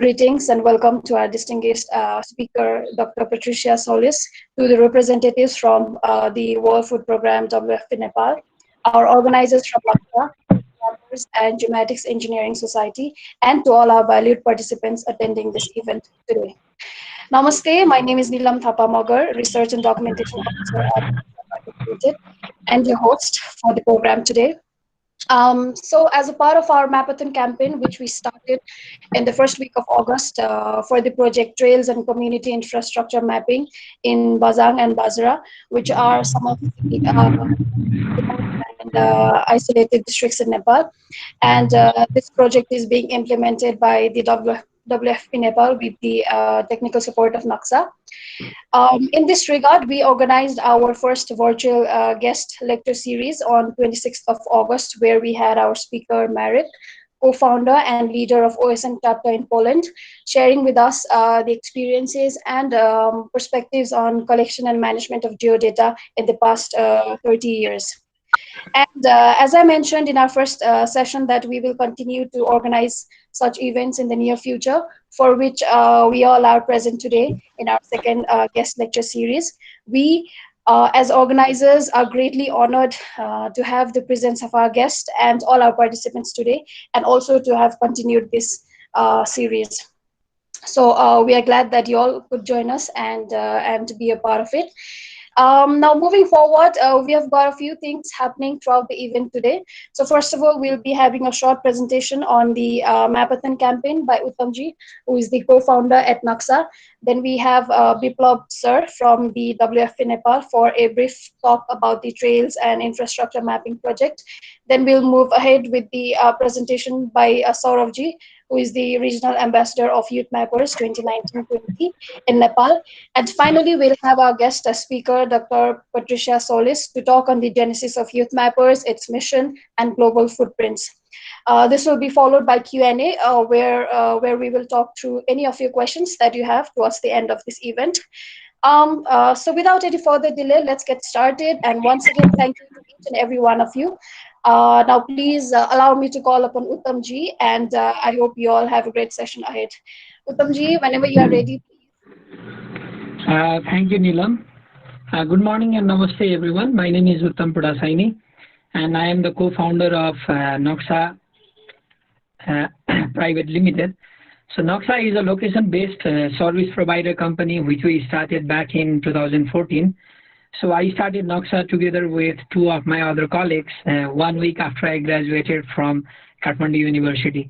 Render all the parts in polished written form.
Greetings and welcome to our distinguished speaker, Dr. Patricia Solis, to the representatives from the World Food Program WFP Nepal, our organizers from NAXA, YouthMappers and Geomatics Engineering Society, and to all our valued participants attending this event today. Namaste, my name is Neelam Thapa Magar, Research and Documentation Officer at NAXA, and your host for the program today. So as a part of our Mapathon campaign, which we started in the first week of August for the project Trails and Community Infrastructure Mapping in Bajhang and Bajura, which are some of the isolated districts in Nepal. And this project is being implemented by the WFP Nepal with the technical support of NAXA. In this regard, we organized our first virtual guest lecture series on 26th of August, where we had our speaker, Marek, co-founder and leader of OSN chapter in Poland, sharing with us the experiences and perspectives on collection and management of geodata in the past 30 years. And as I mentioned in our first session, that we will continue to organize such events in the near future, for which we all are present today in our second guest lecture series. We, as organizers, are greatly honored to have the presence of our guest and all our participants today, and also to have continued this series. So we are glad that you all could join us and to be a part of it. Now moving forward, we have got a few things happening throughout the event today. So first of all, we'll be having a short presentation on the Mapathon campaign by Uttamji, who is the co-founder at NAXA. Then we have Biplab sir from the WFP Nepal for a brief talk about the trails and infrastructure mapping project. Then we'll move ahead with the presentation by Sauravji, who is the regional ambassador of YouthMappers 2019-20 in Nepal. And finally, we'll have our guest speaker, Dr. Patricia Solis, to talk on the genesis of YouthMappers, its mission, and global footprints. This will be followed by Q&A, where we will talk through any of your questions that you have towards the end of this event. So without any further delay, let's get started. And once again, thank you to each and every one of you. Now, please allow me to call upon Uttamji, and I hope you all have a great session ahead. Uttamji, whenever you are ready, please. Thank you, Neelam. Good morning and namaste, everyone. My name is Uttam Pudasaini, and I am the co-founder of NAXA Private Limited. So NAXA is a location-based service provider company which we started back in 2014. So I started NAXA together with two of my other colleagues 1 week after I graduated from Kathmandu University.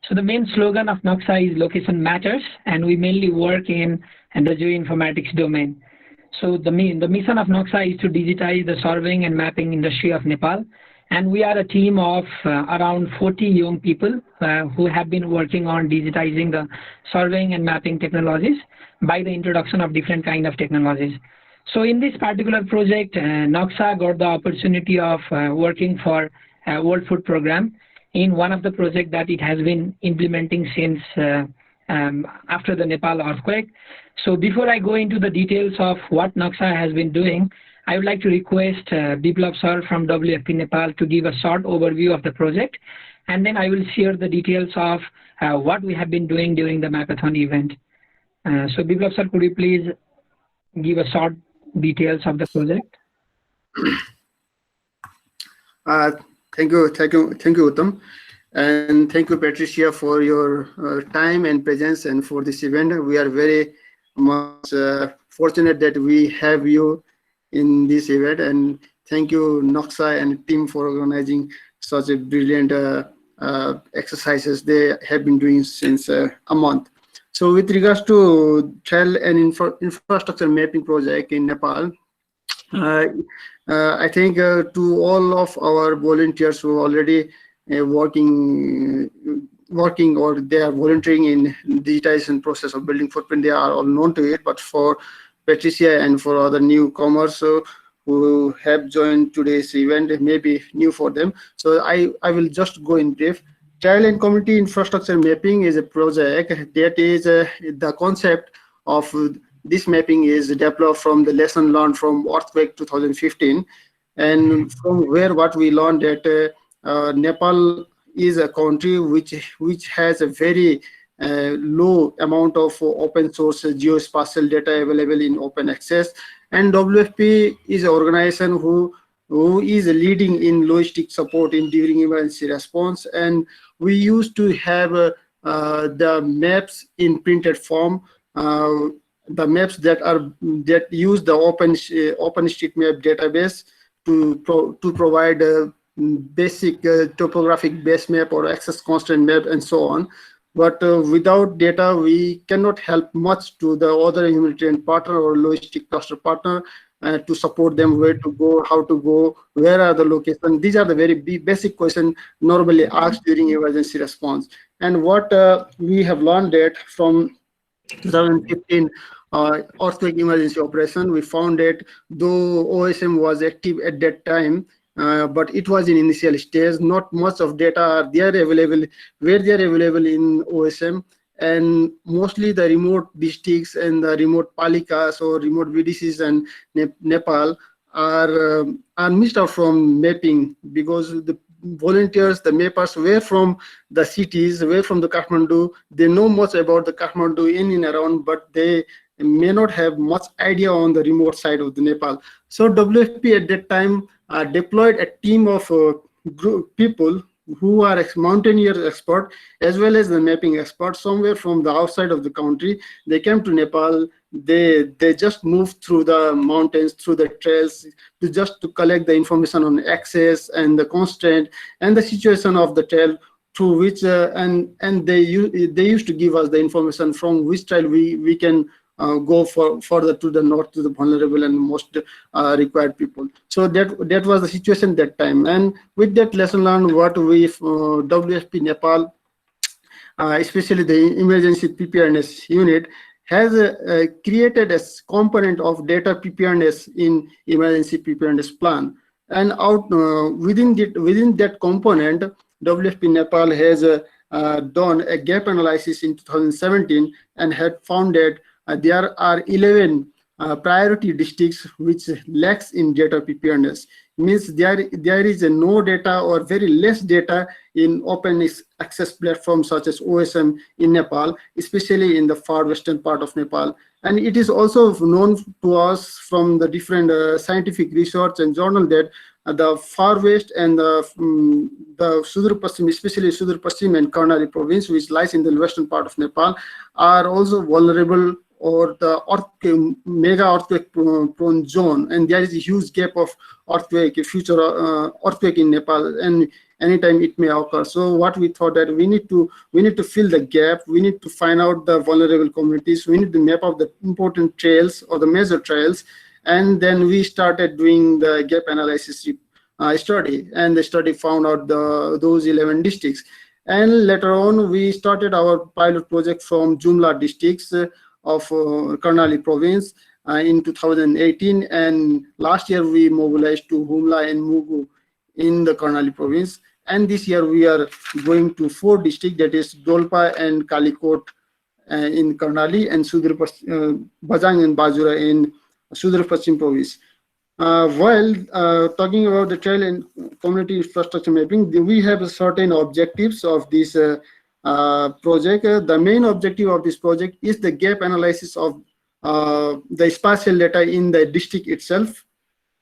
So the main slogan of NAXA is Location Matters, and we mainly work in the geoinformatics domain. So the mission of NAXA is to digitize the surveying and mapping industry of Nepal. And we are a team of around 40 young people who have been working on digitizing the surveying and mapping technologies by the introduction of different kind of technologies. So in this particular project, NAXA got the opportunity of working for World Food Program in one of the projects that it has been implementing since after the Nepal earthquake. So before I go into the details of what NAXA has been doing, I would like to request Biplab sir from WFP Nepal to give a short overview of the project, and then I will share the details of what we have been doing during the Mapathon event. So Biplab sir, could you please give a short details of the project? Thank you, Uttam, and thank you, Patricia, for your time and presence and for this event. We are very much fortunate that we have you in this event, and thank you, NAXA and team, for organizing such a brilliant exercises they have been doing since a month. So with regards to trail and infrastructure mapping project in Nepal, I think to all of our volunteers who are already working or they are volunteering in digitization process of building footprint, they are all known to it. But for Patricia and for other newcomers who have joined today's event, it may be new for them. So I will just go in brief. Trail and community infrastructure mapping is a project that is the concept of this mapping is developed from the lesson learned from earthquake 2015, and from where what we learned that Nepal is a country which has a very low amount of open source geospatial data available in open access. And WFP is an organization who is leading in logistic support in during emergency response. And we used to have the maps in printed form, the maps that use the OpenStreetMap database to provide basic topographic base map or access constraint map and so on. But without data, we cannot help much to the other humanitarian partner or logistic cluster partner to support them where to go, how to go, where are the locations. These are the very basic questions normally asked during emergency response. And what we have learned that from 2015 earthquake emergency operation, we found that though OSM was active at that time, but it was in initial stage, not much of data are there available where they are available in OSM, and mostly the remote districts and the remote palikas or remote VDCs and Nepal are missed out from mapping, because the volunteers, the mappers were from the cities, were from the Kathmandu. They know much about the Kathmandu in and around, but they may not have much idea on the remote side of the Nepal. So WFP at that time deployed a team of people who are mountaineer expert as well as the mapping experts somewhere from the outside of the country. They came to Nepal. They just moved through the mountains, through the trails, to collect the information on access and the constraint and the situation of the trail through which and they used to give us the information from which trail we can go further to the north to the vulnerable and most required people. So that was the situation that time. And with that lesson learned, what we WFP Nepal, especially the emergency preparedness unit, has created a component of data preparedness in emergency preparedness plan. And within that component, WFP Nepal has done a gap analysis in 2017 and had found that there are 11 priority districts which lacks in data preparedness. Means there is no data or very less data in open access platforms such as OSM in Nepal, especially in the far western part of Nepal. And it is also known to us from the different scientific research and journal that the far west and the Sudur Paschim, especially Sudur Paschim and Karnali province, which lies in the western part of Nepal, are also vulnerable or the mega earthquake prone zone, and there is a huge gap of future earthquake in Nepal, and anytime it may occur. So what we thought that we need to fill the gap. We need to find out the vulnerable communities. We need to map out the important trails or the major trails, and then we started doing the gap analysis study, and the study found out those 11 districts. And later on, we started our pilot project from Jumla districts of Karnali province in 2018, and last year we mobilized to Humla and Mugu in the Karnali province, and this year we are going to 4 districts, that is Dolpa and Kalikot in Karnali, and Bajhang and Bajura in Sudur Paschim province. While talking about the trail and community infrastructure mapping, we have certain objectives of this project. The main objective of this project is the gap analysis of the spatial data in the district itself.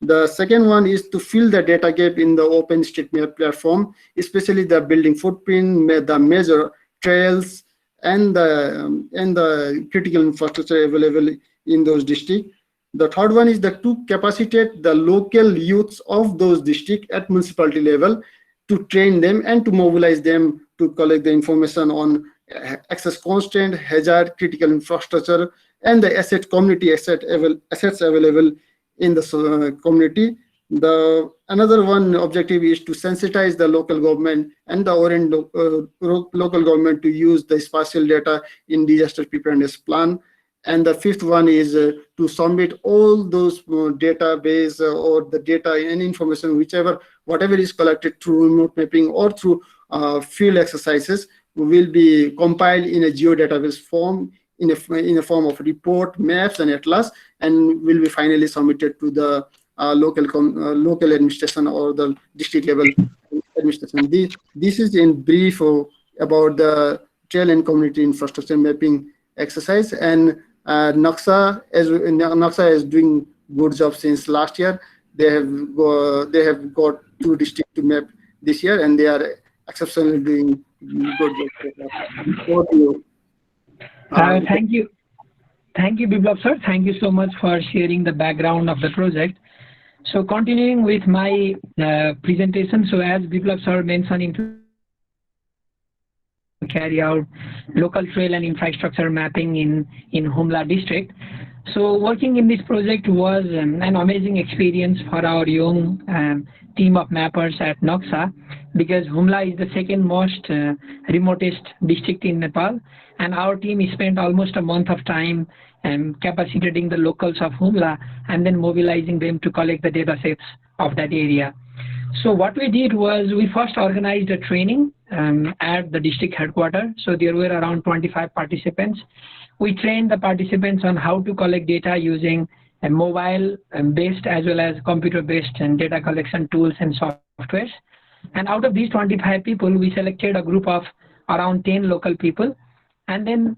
The second one is to fill the data gap in the OpenStreetMap platform, especially the building footprint, the major trails, and the critical infrastructure available in those districts. The third one is to capacitate the local youths of those districts at municipality level, to train them and to mobilize them to collect the information on access constraint, hazard, critical infrastructure, and the community assets available in the community. Another one objective is to sensitize the local government and the local government to use the spatial data in disaster preparedness plan. And the fifth one is to submit all those database or the data and information, whatever is collected through remote mapping or through field exercises, will be compiled in a geodatabase form, in a form of report, maps, and atlas, and will be finally submitted to the local administration or the district level administration. This is in brief about the trail and community infrastructure mapping exercise. And NAXA is doing good job since last year. They have got 2 districts to map this year, and they are exceptionally doing good job. Thank you. Thank you, Biplab sir. Thank you so much for sharing the background of the project. So continuing with my presentation, so as Biplab sir mentioned, carry out local trail and infrastructure mapping in Humla district. So working in this project was an amazing experience for our young team of mappers at NAXA, because Humla is the second most remotest district in Nepal, and our team spent almost a month of time capacitating the locals of Humla and then mobilizing them to collect the data sets of that area. So what we did was we first organized a training at the district headquarters. So there were around 25 participants. We trained the participants on how to collect data using a mobile-based as well as computer-based data collection tools and softwares. And out of these 25 people, we selected a group of around 10 local people. And then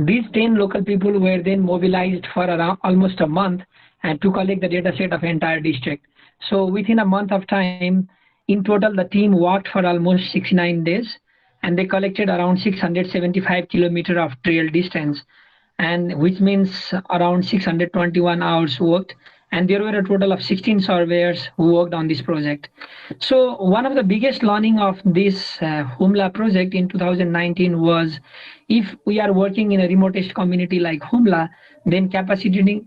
these 10 local people were then mobilized for around almost a month to collect the data set of entire district. So within a month of time, in total, the team worked for almost 69 days, and they collected around 675 kilometers of trail distance, and which means around 621 hours worked. And there were a total of 16 surveyors who worked on this project. So one of the biggest learning of this Humla project in 2019 was, if we are working in a remotest community like Humla, then capacitating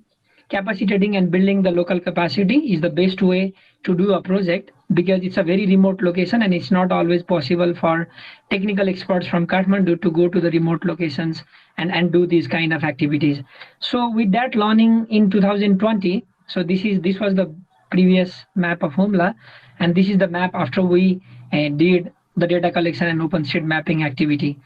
and building the local capacity is the best way to do a project, because it's a very remote location and it's not always possible for technical experts from Kathmandu to go to the remote locations and do these kind of activities. So with that learning in 2020, so this was the previous map of Humla, and this is the map after we did the data collection and OpenStreet mapping activity.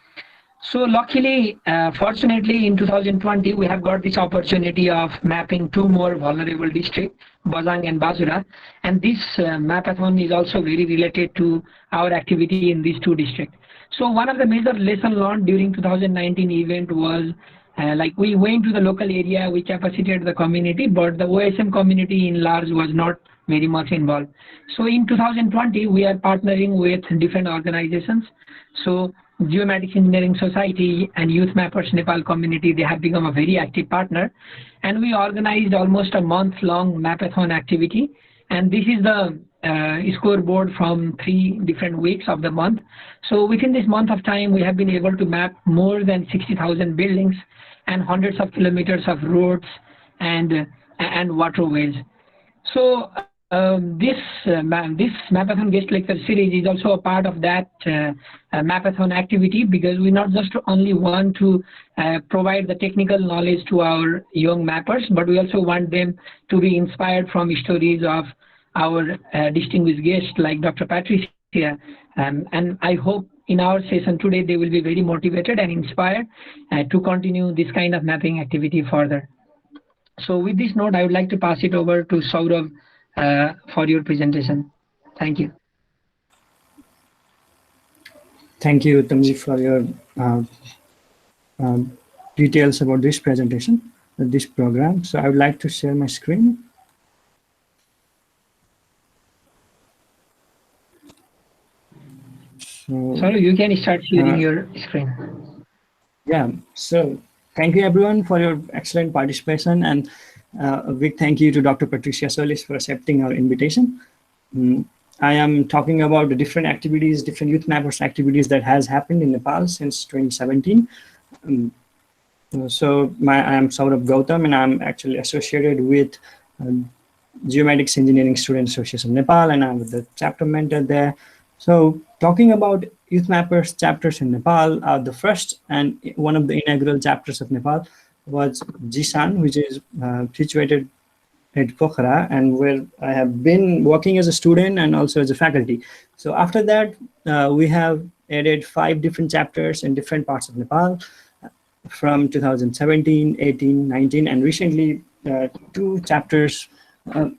So luckily, fortunately, in 2020, we have got this opportunity of mapping 2 more vulnerable districts, Bajhang and Bajura. And this Mapathon is also very related to our activity in these 2 districts. So one of the major lessons learned during 2019 event was, like we went to the local area, we capacitated the community, but the OSM community in large was not very much involved. So in 2020, we are partnering with different organizations. So Geomatics Engineering Society and YouthMappers Nepal community, they have become a very active partner. And we organized almost a month-long Mapathon activity. And this is the scoreboard from 3 different weeks of the month. So within this month of time, we have been able to map more than 60,000 buildings and hundreds of kilometers of roads and waterways. So this Mapathon guest lecture series is also a part of that Mapathon activity, because we not just only want to provide the technical knowledge to our young mappers, but we also want them to be inspired from stories of our distinguished guests like Dr. Patricia. And I hope in our session today, they will be very motivated and inspired to continue this kind of mapping activity further. So with this note, I would like to pass it over to Saurav for your presentation. Thank you. Thank you, Tamji, for your details about this presentation, this program. So I would like to share my screen. So, sorry, you can start sharing your screen. Yeah, so thank you everyone for your excellent participation, and a big thank you to Dr. Patricia Solis for accepting our invitation. I am talking about the different activities, different YouthMappers activities that has happened in Nepal since 2017. So I am Saurabh Gautam, and I'm actually associated with Geomatics Engineering Student Association Nepal, and I'm the chapter mentor there. So talking about YouthMappers chapters in Nepal, the first and one of the inaugural chapters of Nepal was Jisan, which is situated at Pokhara, and where I have been working as a student and also as a faculty. So after that, we have added 5 different chapters in different parts of Nepal from 2017, 18, 19, and recently 2 chapters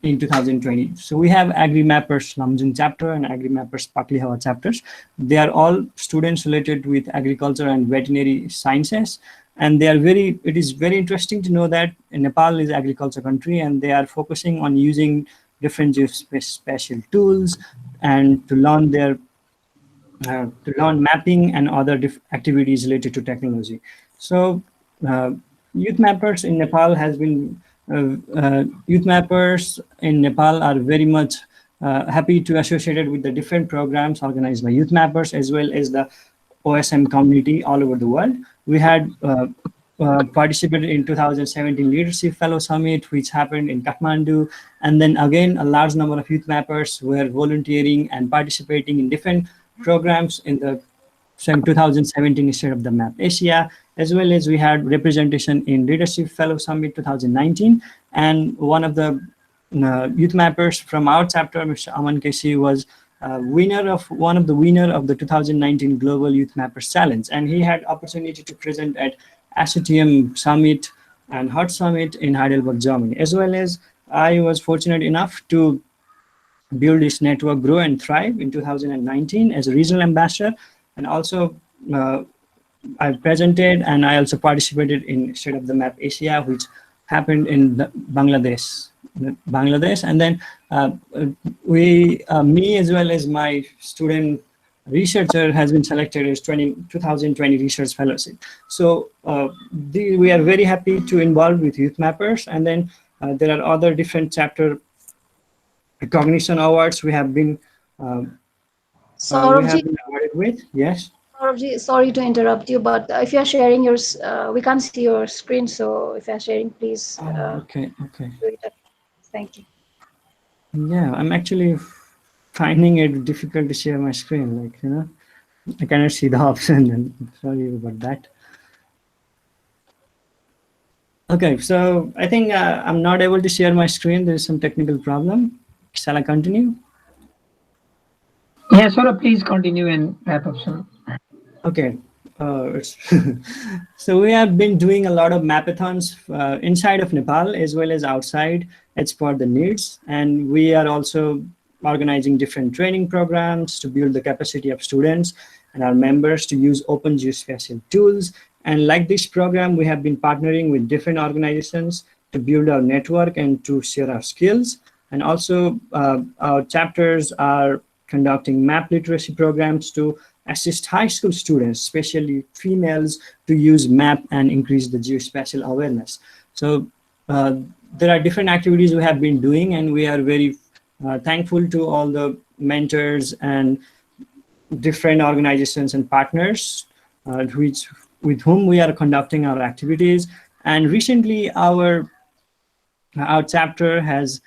in 2020. So we have AgriMappers Lamjung chapter and AgriMappers Paklihawa chapters. They are all students related with agriculture and veterinary sciences. And they are it is very interesting to know that Nepal is an agriculture country and they are focusing on using different spatial tools and to learn mapping and other activities related to technology. So YouthMappers in Nepal has been, YouthMappers in Nepal are very much happy to associated with the different programs organized by YouthMappers as well as the OSM community all over the world. We had participated in 2017 Leadership Fellow Summit, which happened in Kathmandu. And then again, a large number of YouthMappers were volunteering and participating in different programs in the 2017 State of the Map Asia, as well as we had representation in Leadership Fellow Summit 2019. And one of the YouthMappers from our chapter, Mr. Aman Keshi, was one of the winner of the 2019 Global YouthMappers Challenge. And he had opportunity to present at ASSOTM Summit and Hut Summit in Heidelberg, Germany, as well as I was fortunate enough to build this network, grow and thrive in 2019 as a regional ambassador. And also I presented and I also participated in State of the Map Asia, which happened in Bangladesh. And then me as well as my student researcher has been selected as 2020 Research Fellowship. So we are very happy to involve with YouthMappers. And then there are other different chapter recognition awards we have been awarded with. Yes. Saurabhji, sorry to interrupt you, but if you are sharing yours, we can't see your screen. So if you are sharing, please. Okay. Do it. Thank you. Yeah, I'm actually finding it difficult to share my screen. Like, I cannot see the option. And sorry about that. Okay, so I think I'm not able to share my screen. There is some technical problem. Shall I continue? Yeah, Saurabh, please continue and wrap up soon. Okay. So we have been doing a lot of mapathons inside of Nepal as well as outside. It's for the needs. And we are also organizing different training programs to build the capacity of students and our members to use open geospatial tools. And like this program, we have been partnering with different organizations to build our network and to share our skills. And also our chapters are conducting map literacy programs to assist high school students, especially females, to use map and increase the geospatial awareness. So there are different activities we have been doing, and we are very thankful to all the mentors and different organizations and partners with whom we are conducting our activities. And recently, our chapter has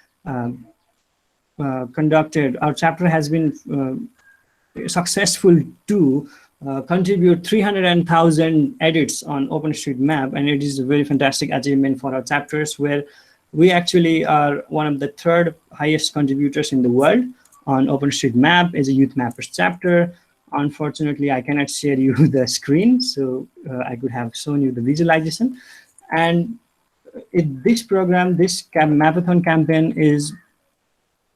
been successful to contribute 300,000 edits on OpenStreetMap, and it is a very fantastic achievement for our chapters, where we actually are one of the third highest contributors in the world on OpenStreetMap as a YouthMappers chapter. Unfortunately, I cannot share you the screen, so I could have shown you the visualization. And this program, this Mapathon campaign is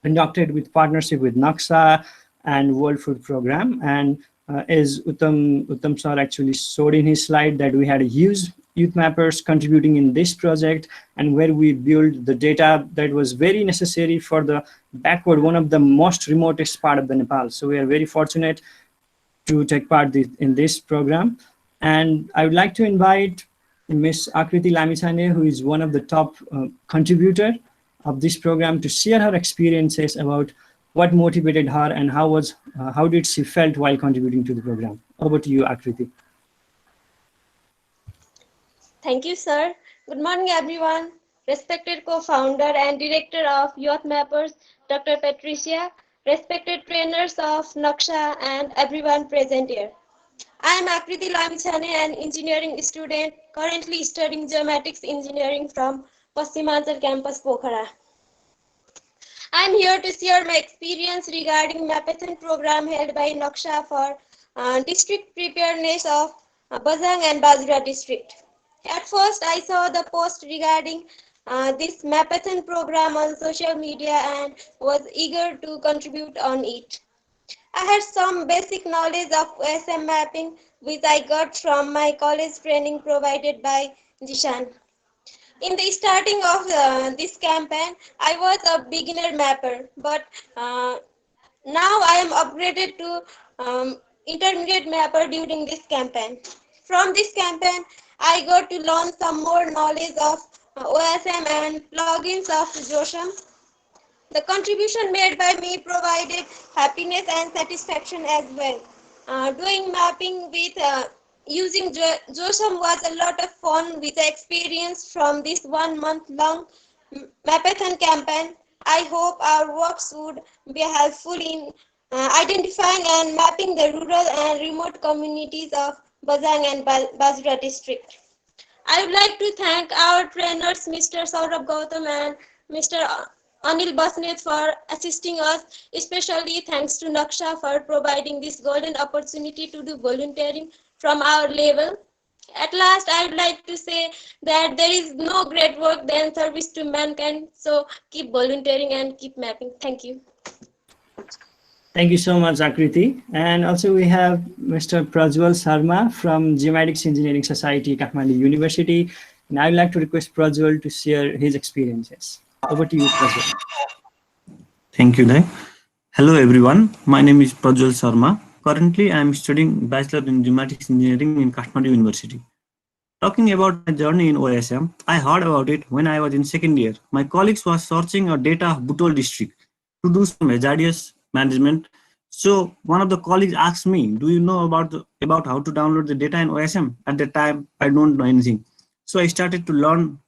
conducted with partnership with NAXA and World Food Program. And as Uttam sir actually showed in his slide, that we had a huge YouthMappers contributing in this project, and where we built the data that was very necessary for the backward, one of the most remotest part of the Nepal. So we are very fortunate to take part in this program. And I would like to invite Ms. Akriti Lamichhane, who is one of the top contributor of this program, to share her experiences about what motivated her and how did she felt while contributing to the program. Over to you, Akriti. Thank you, sir. Good morning, everyone. Respected co-founder and director of YouthMappers, Dr. Patricia, respected trainers of NAXA, and everyone present here. I am Akriti Lamichhane, an engineering student currently studying geomatics engineering from Paschimantl campus, Pokhara. I am here to share my experience regarding Mapathon program held by NAXA for district preparedness of Bajhang and Bajura district. At first, I saw the post regarding this Mapathon program on social media and was eager to contribute on it. I had some basic knowledge of OSM mapping, which I got from my college training provided by Jishan. In the starting of this campaign, I was a beginner mapper, but now I am upgraded to intermediate mapper during this campaign. From this campaign, I got to learn some more knowledge of OSM and plugins of JOSM. The contribution made by me provided happiness and satisfaction as well. Doing mapping with using JOSM was a lot of fun with the experience from this 1 month long Mapathon campaign. I hope our works would be helpful in identifying and mapping the rural and remote communities of Bajhang and Bajura district. I would like to thank our trainers, Mr. Saurabh Gautam and Mr. Anil Basnet for assisting us, especially thanks to NAXA for providing this golden opportunity to do volunteering from our level. At last, I would like to say that there is no great work than service to mankind, so keep volunteering and keep mapping. Thank you. Thank you so much, Akriti. And also we have Mr. Prajwal Sharma from Geomatics Engineering Society, Kathmandu University. And I would like to request Prajwal to share his experiences. Over to you, Prajwal. Thank you, Dai. Hello, everyone. My name is Prajwal Sharma. Currently, I am studying Bachelor in Geomatics Engineering in Kathmandu University. Talking about my journey in OSM, I heard about it when I was in second year. My colleagues were searching a data of Butol district to do some hazardous management. So one of the colleagues asked me, do you know about how to download the data in OSM? At the time, I don't know anything. So I started to learn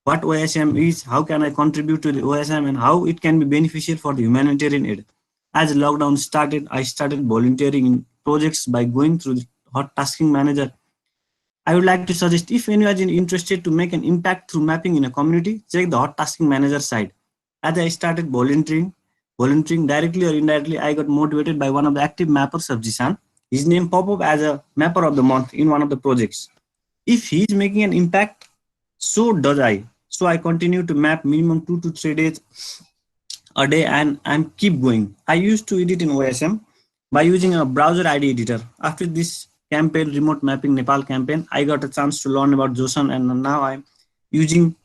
what OSM is, how can I contribute to the OSM, and how it can be beneficial for the humanitarian aid. As lockdown started, I started volunteering in projects by going through the hot tasking manager. I would like to suggest if anyone is interested to make an impact through mapping in a community, check the hot tasking manager side. As I started volunteering directly or indirectly, I got motivated by one of the active mappers of Jishan. His name popped up as a mapper of the month in one of the projects. If he is making an impact, so does I. So I continue to map minimum 2 to 3 days a day and keep going. I used to edit in OSM by using a browser ID editor. After this campaign, Remote Mapping Nepal campaign, I got a chance to learn about JOSM, and now I'm using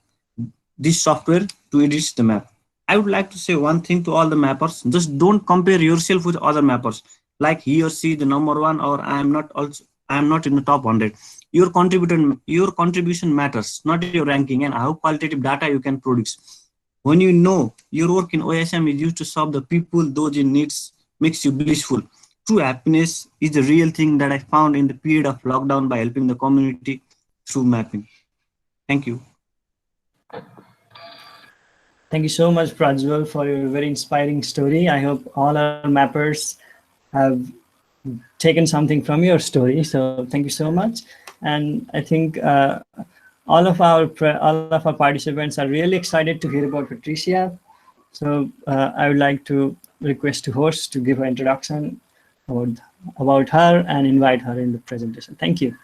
this software to edit the map. I would like to say one thing to all the mappers: just don't compare yourself with other mappers, like he or she the number one, or I am not in the top 100. Your contribution matters, not your ranking and how qualitative data you can produce. When you know your work in OSM is used to serve the people, those in needs, makes you blissful. True happiness is the real thing that I found in the period of lockdown by helping the community through mapping. Thank you. Thank you so much, Prajwal, for your very inspiring story. I hope all our mappers have taken something from your story. So thank you so much. And I think all of our participants are really excited to hear about Patricia. So I would like to request the host to give her introduction about her and invite her in the presentation. Thank you.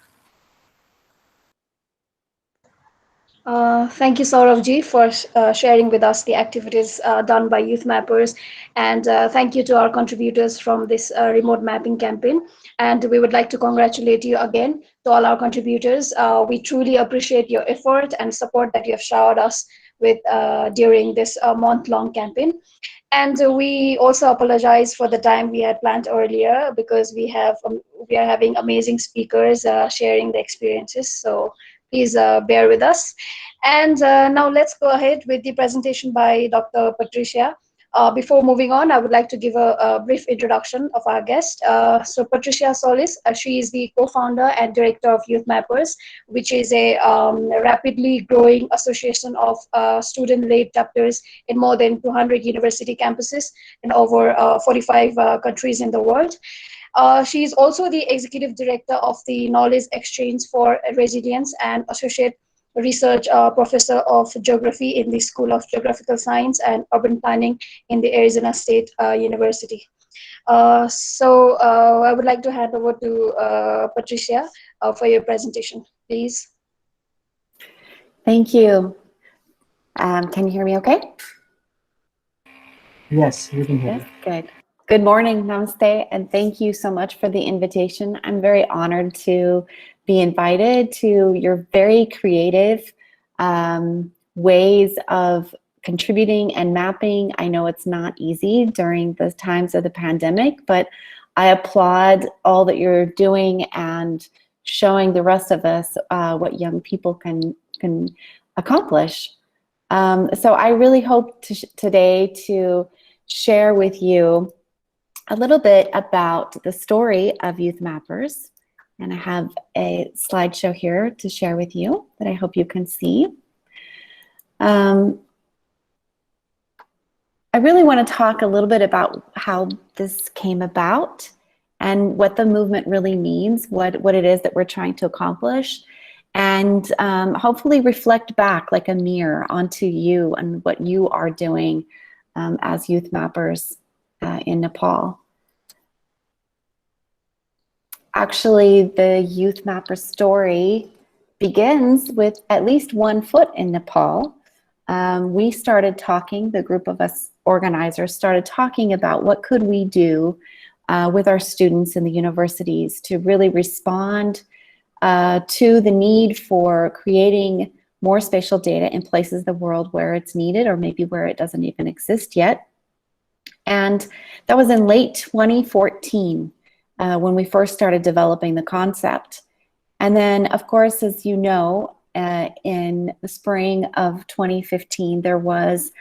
Thank you, Saurabh for sharing with us the activities done by YouthMappers, and thank you to our contributors from this remote mapping campaign. And we would like to congratulate you again to all our contributors. We truly appreciate your effort and support that you have showered us with during this month-long campaign. And we also apologize for the time we had planned earlier, because we are having amazing speakers sharing the experiences. So please bear with us. And now let's go ahead with the presentation by Dr. Patricia. Before moving on, I would like to give a brief introduction of our guest. So Patricia Solis, she is the co-founder and director of YouthMappers, which is a rapidly growing association of student-led chapters in more than 200 university campuses in over 45 countries in the world. She is also the executive director of the Knowledge Exchange for Rlesilience and associate research professor of geography in the School of Geographical Science and Urban Planning in the Arizona State University. So I would like to hand over to Patricia for your presentation, please. Thank you. Can you hear me okay? Yes, we can hear Yes, you. good. Good morning, namaste, and thank you so much for the invitation. I'm very honored to be invited to your very creative ways of contributing and mapping. I know it's not easy during the times of the pandemic, but I applaud all that you're doing and showing the rest of us what young people can accomplish. So I really hope today to share with you a little bit about the story of YouthMappers. And I have a slideshow here to share with you that I hope you can see. I really want to talk a little bit about how this came about and what the movement really means, what it is that we're trying to accomplish, and hopefully reflect back like a mirror onto you and what you are doing as YouthMappers in Nepal. Actually, the YouthMappers story begins with at least one foot in Nepal. We started talking, the group of us organizers started talking about what could we do with our students in the universities to really respond to the need for creating more spatial data in places of the world where it's needed or maybe where it doesn't even exist yet. And that was in late 2014 when we first started developing the concept. And then, of course, as you know, in the spring of 2015, there was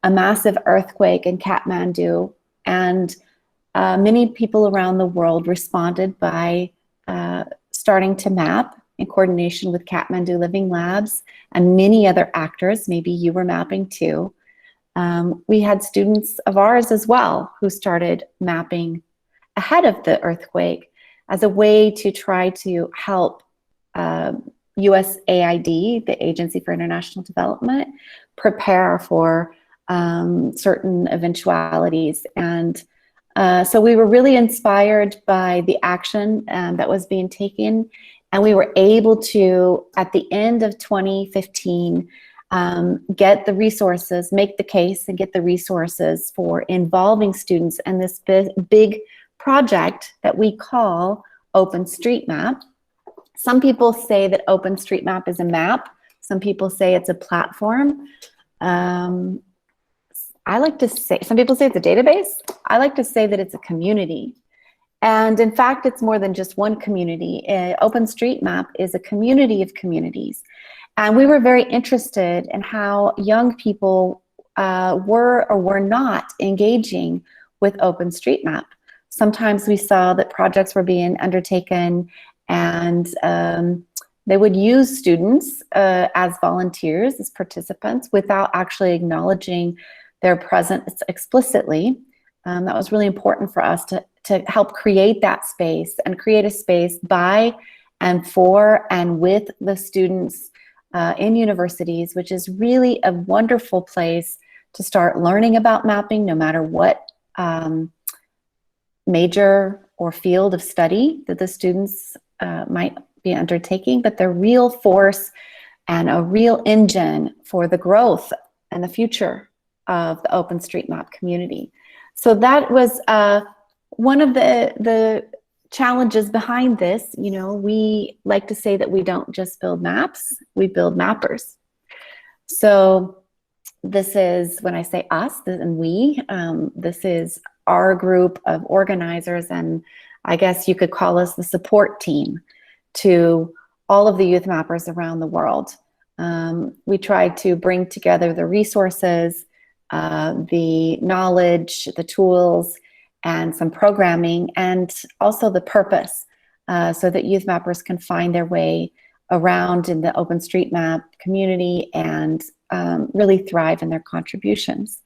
a massive earthquake in Kathmandu, and many people around the world responded by starting to map in coordination with Kathmandu Living Labs and many other actors. Maybe you were mapping too. We had students of ours as well who started mapping ahead of the earthquake as a way to try to help USAID, the Agency for International Development, prepare for certain eventualities. And so we were really inspired by the action that was being taken, and we were able to, at the end of 2015, get the resources, make the case and get the resources for involving students in this big project that we call OpenStreetMap. Some people say that OpenStreetMap is a map. Some people say it's a platform. I like to say, some people say it's a database. I like to say that it's a community. And in fact, it's more than just one community. OpenStreetMap is a community of communities. And we were very interested in how young people were or were not engaging with OpenStreetMap. Sometimes we saw that projects were being undertaken and they would use students as volunteers, as participants, without actually acknowledging their presence explicitly. That was really important for us to help create that space and create a space by and for and with the students in universities, which is really a wonderful place to start learning about mapping, no matter what major or field of study that the students might be undertaking, but they're real force and a real engine for the growth and the future of the OpenStreetMap community. So that was one of the challenges behind this. You know, we like to say that we don't just build maps, we build mappers. So this is, when I say us and we, this is our group of organizers, and I guess you could call us the support team to all of the YouthMappers around the world. We try to bring together the resources, the knowledge, the tools, and some programming, and also the purpose, so that YouthMappers can find their way around in the OpenStreetMap community and really thrive in their contributions.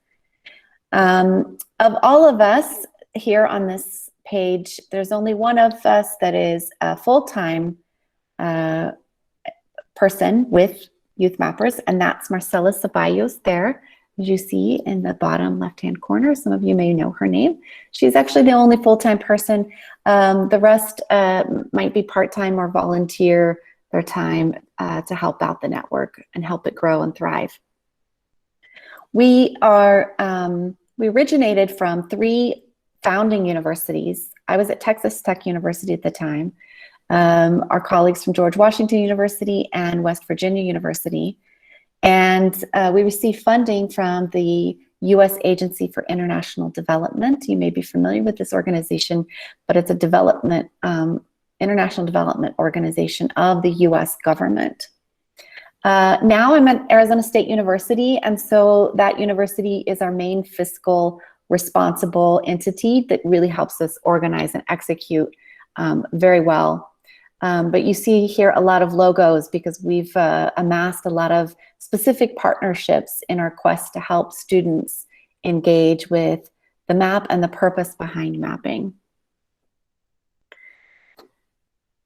Of all of us here on this page, there's only one of us that is a full-time person with YouthMappers, and that's Marcella Ceballos there, as you see in the bottom left-hand corner. Some of you may know her name. She's actually the only full-time person. The rest might be part-time or volunteer their time to help out the network and help it grow and thrive. We originated from 3 founding universities. I was at Texas Tech University at the time. Our colleagues from George Washington University and West Virginia University. And we received funding from the U.S. Agency for International Development. You may be familiar with this organization, but it's a development, international development organization of the U.S. government. Now I'm at Arizona State University, and so that university is our main fiscal responsible entity that really helps us organize and execute very well. But you see here a lot of logos because we've amassed a lot of specific partnerships in our quest to help students engage with the map and the purpose behind mapping.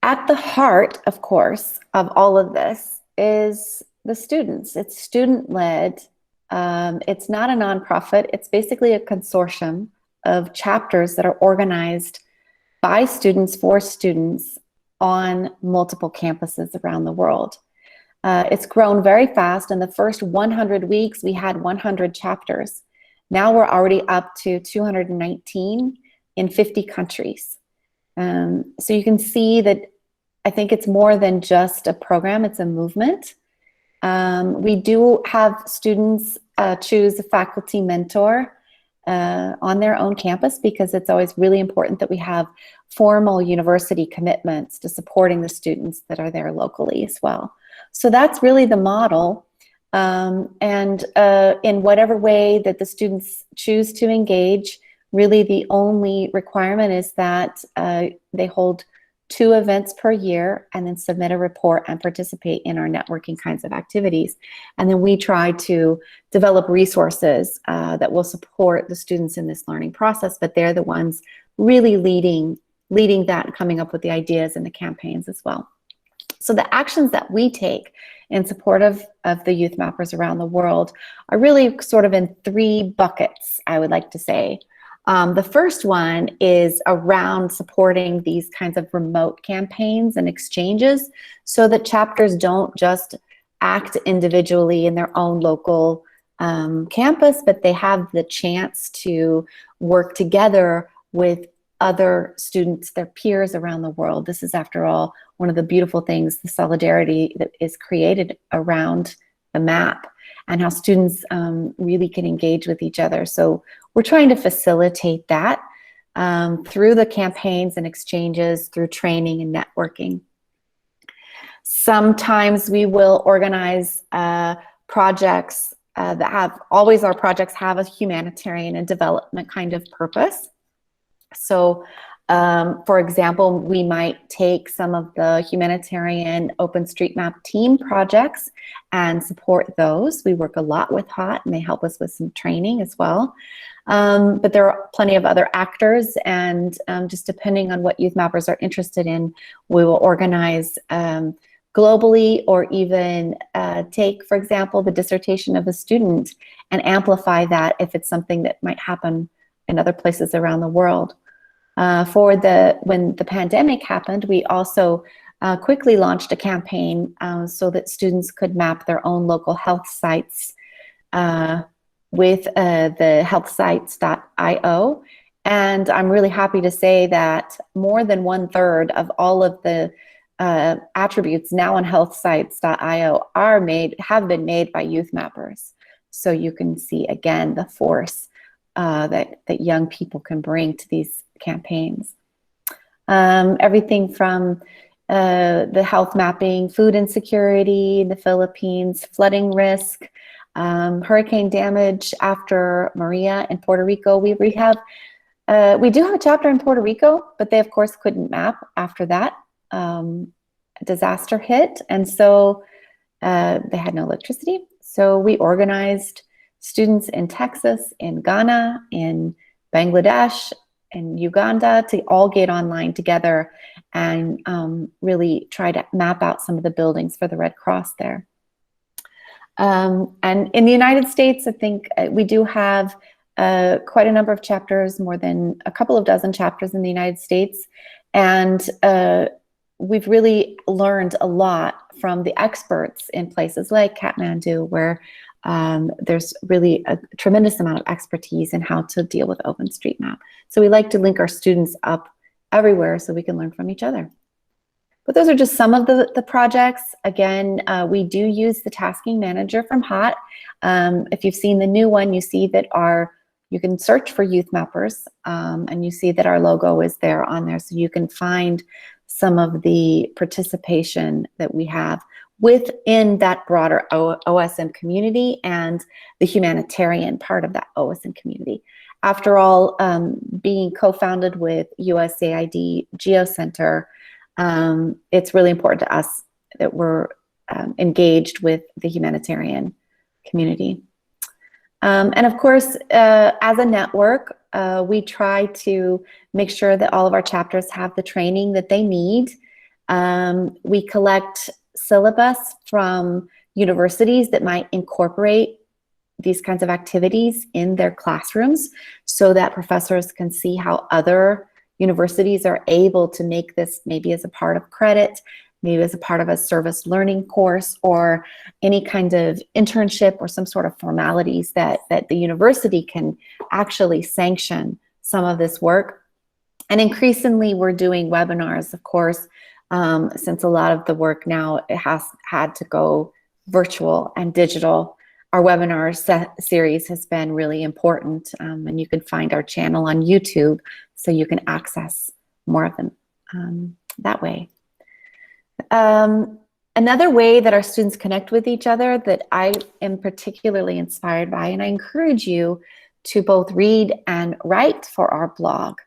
At the heart, of course, of all of this is the students. It's student-led. It's not a nonprofit. It's basically a consortium of chapters that are organized by students for students on multiple campuses around the world. It's grown very fast. In the first 100 weeks, we had 100 chapters. Now we're already up to 219 in 50 countries. So you can see that I think it's more than just a program, it's a movement. We do have students choose a faculty mentor on their own campus because it's always really important that we have formal university commitments to supporting the students that are there locally as well. So that's really the model. And in whatever way that the students choose to engage, really the only requirement is that they hold 2 events per year and then submit a report and participate in our networking kinds of activities. And then we try to develop resources that will support the students in this learning process, but they're the ones really leading that and coming up with the ideas and the campaigns as well. So the actions that we take in support of the youth mappers around the world are really sort of in 3 buckets, I would like to say. The first one is around supporting these kinds of remote campaigns and exchanges so that chapters don't just act individually in their own local campus, but they have the chance to work together with other students, their peers around the world. This is, after all, one of the beautiful things, the solidarity that is created around the map and how students really can engage with each other. So we're trying to facilitate that through the campaigns and exchanges, through training and networking. Sometimes we will organize projects that have, always our projects have a humanitarian and development kind of purpose. So for example, we might take some of the humanitarian OpenStreetMap team projects and support those. We work a lot with HOT and they help us with some training as well. But there are plenty of other actors, and just depending on what youth mappers are interested in, we will organize globally, or even take, for example, the dissertation of a student and amplify that if it's something that might happen in other places around the world. When the pandemic happened, we also quickly launched a campaign so that students could map their own local health sites with the healthsites.io. And I'm really happy to say that more than 1/3 of all of the attributes now on healthsites.io have been made by youth mappers. So you can see again the force that young people can bring to these campaigns. Everything from the health mapping, food insecurity in the Philippines, flooding risk, hurricane damage after Maria in Puerto Rico. We do have a chapter in Puerto Rico, but they of course couldn't map after that disaster hit, and so they had no electricity. So we organized students in Texas, in Ghana, in Bangladesh, in Uganda to all get online together and really try to map out some of the buildings for the Red Cross there. And in the United States, I think we do have quite a number of chapters, more than a couple of dozen chapters in the United States. And we've really learned a lot from the experts in places like Kathmandu, where there's really a tremendous amount of expertise in how to deal with OpenStreetMap. So we like to link our students up everywhere so we can learn from each other. But those are just some of the projects. Again, we do use the tasking manager from HOT. If you've seen the new one, you see that you can search for YouthMappers, and you see that our logo is there on there, so you can find some of the participation that we have within that broader OSM community and the humanitarian part of that OSM community. After all, being co-founded with USAID Geo Center, it's really important to us that we're engaged with the humanitarian community. And of course, as a network, we try to make sure that all of our chapters have the training that they need. We collect syllabus from universities that might incorporate these kinds of activities in their classrooms so that professors can see how other universities are able to make this maybe as a part of credit, maybe as a part of a service learning course, or any kind of internship or some sort of formalities that the university can actually sanction some of this work. And increasingly, we're doing webinars, of course, since a lot of the work now it has had to go virtual and digital. Our webinar series has been really important, and you can find our channel on YouTube so you can access more of them that way. Another way that our students connect with each other that I am particularly inspired by, and I encourage you to both read and write for our blog.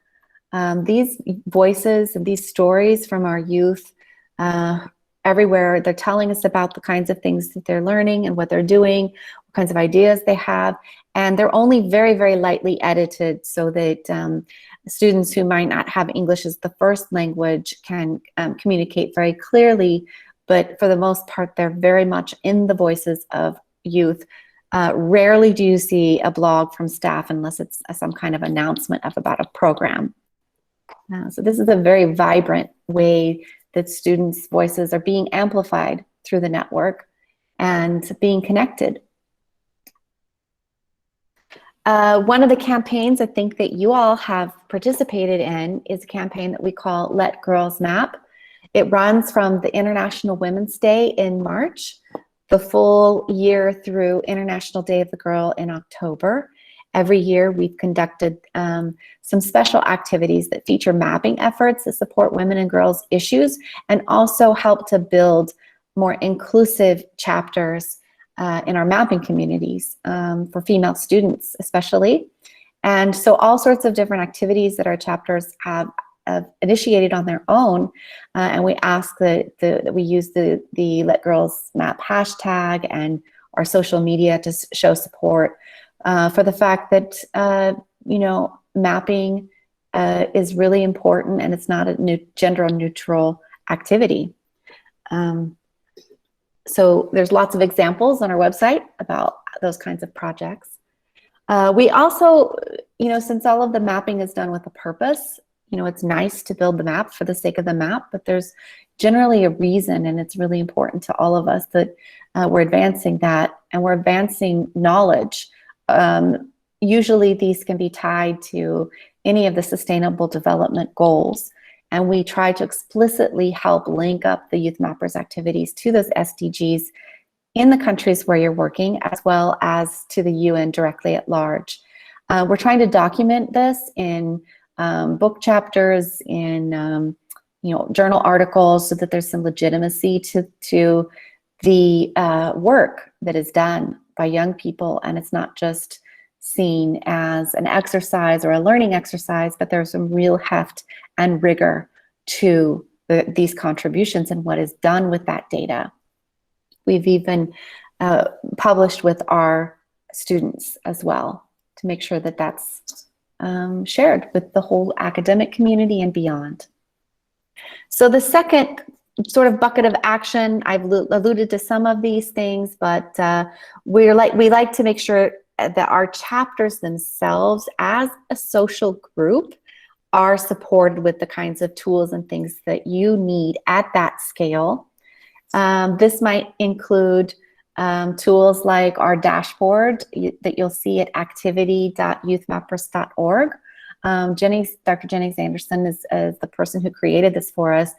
These voices and these stories from our youth everywhere, they're telling us about the kinds of things that they're learning and what they're doing, what kinds of ideas they have, and they're only very, very lightly edited so that students who might not have English as the first language can communicate very clearly, but for the most part, they're very much in the voices of youth. Rarely do you see a blog from staff unless it's some kind of announcement about a program. So this is a very vibrant way that students' voices are being amplified through the network and being connected. One of the campaigns I think that you all have participated in is a campaign that we call Let Girls Map. It runs from the International Women's Day in March, the full year through International Day of the Girl in October. Every year we've conducted some special activities that feature mapping efforts that support women and girls issues and also help to build more inclusive chapters in our mapping communities for female students especially. And so all sorts of different activities that our chapters have initiated on their own, and we ask that we use the Let Girls Map hashtag and our social media to show support for the fact that you know, mapping is really important and it's not a gender neutral activity. So there's lots of examples on our website about those kinds of projects. We also, you know, since all of the mapping is done with a purpose, you know, it's nice to build the map for the sake of the map, but there's generally a reason, and it's really important to all of us that we're advancing that, and we're advancing knowledge. Usually these can be tied to any of the sustainable development goals, and we try to explicitly help link up the YouthMappers activities to those SDGs in the countries where you're working, as well as to the UN directly at large. We're trying to document this in book chapters, in you know, journal articles, so that there's some legitimacy to the work that is done by young people, and it's not just seen as an exercise or a learning exercise, but there's some real heft and rigor to these contributions and what is done with that data. We've even published with our students as well to make sure that that's shared with the whole academic community and beyond. So the second sort of bucket of action, I've alluded to some of these things, but we like to make sure that our chapters themselves as a social group are supported with the kinds of tools and things that you need at that scale. This might include tools like our dashboard that you'll see at activity.youthmappers.org. Dr. Jennings Anderson is the person who created this for us.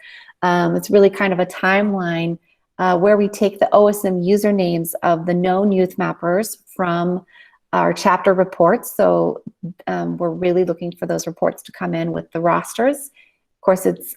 It's really kind of a timeline where we take the OSM usernames of the known youth mappers from our chapter reports. So we're really looking for those reports to come in with the rosters. Of course, it's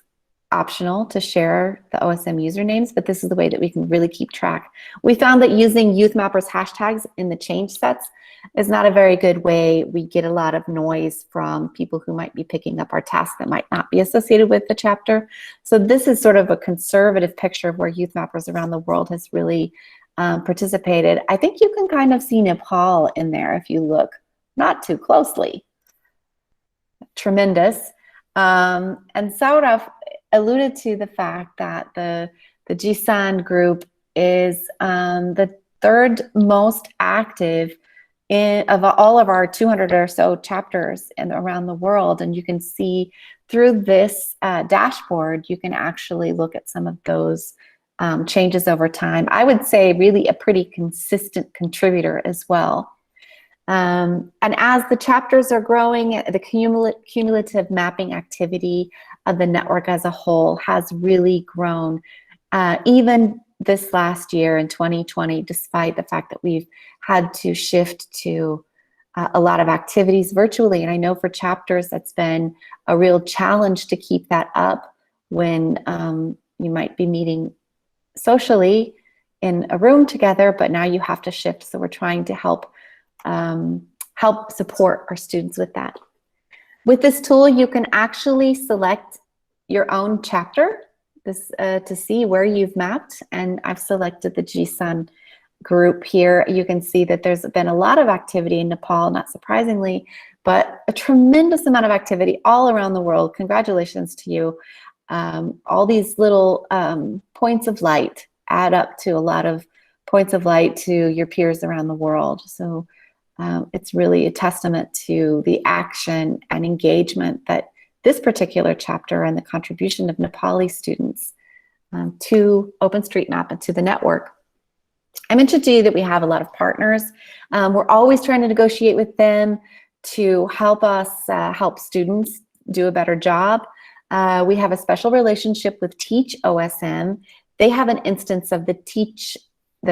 optional to share the OSM usernames, but this is the way that we can really keep track. We found that using YouthMappers hashtags in the change sets is not a very good way. We get a lot of noise from people who might be picking up our tasks that might not be associated with the chapter. So this is sort of a conservative picture of where YouthMappers around the world has really participated. I think you can kind of see Nepal in there if you look not too closely. Tremendous. And Saurabh alluded to the fact that the GSAN group is the third most active of all of our 200 or so chapters around the world. And you can see through this dashboard, you can actually look at some of those changes over time. I would say really a pretty consistent contributor as well. And as the chapters are growing, the cumulative mapping activity of the network as a whole has really grown. Even this last year in 2020, despite the fact that we've had to shift to a lot of activities virtually. And I know for chapters, that's been a real challenge to keep that up when you might be meeting socially in a room together, but now you have to shift. So we're trying to help support our students with that. With this tool, you can actually select your own chapter to see where you've mapped, and I've selected the GSAN group here. You can see that there's been a lot of activity in Nepal, not surprisingly, but a tremendous amount of activity all around the world. Congratulations to you. All these little points of light add up to a lot of points of light to your peers around the world. So it's really a testament to the action and engagement that this particular chapter and the contribution of Nepali students to OpenStreetMap and to the network. I mentioned to you that we have a lot of partners. We're always trying to negotiate with them to help us help students do a better job. We have a special relationship with Teach OSM. They have an instance of the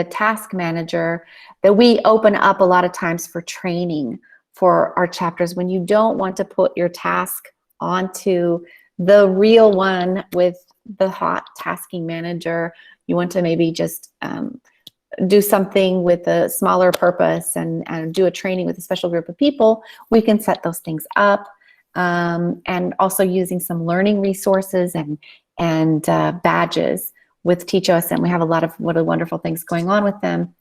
task manager that we open up a lot of times for training for our chapters when you don't want to put your task onto the real one with the hot tasking manager. You want to maybe just do something with a smaller purpose and do a training with a special group of people. We can set those things up, and also using some learning resources and badges with Teach OSM. We have a lot of wonderful things going on with them.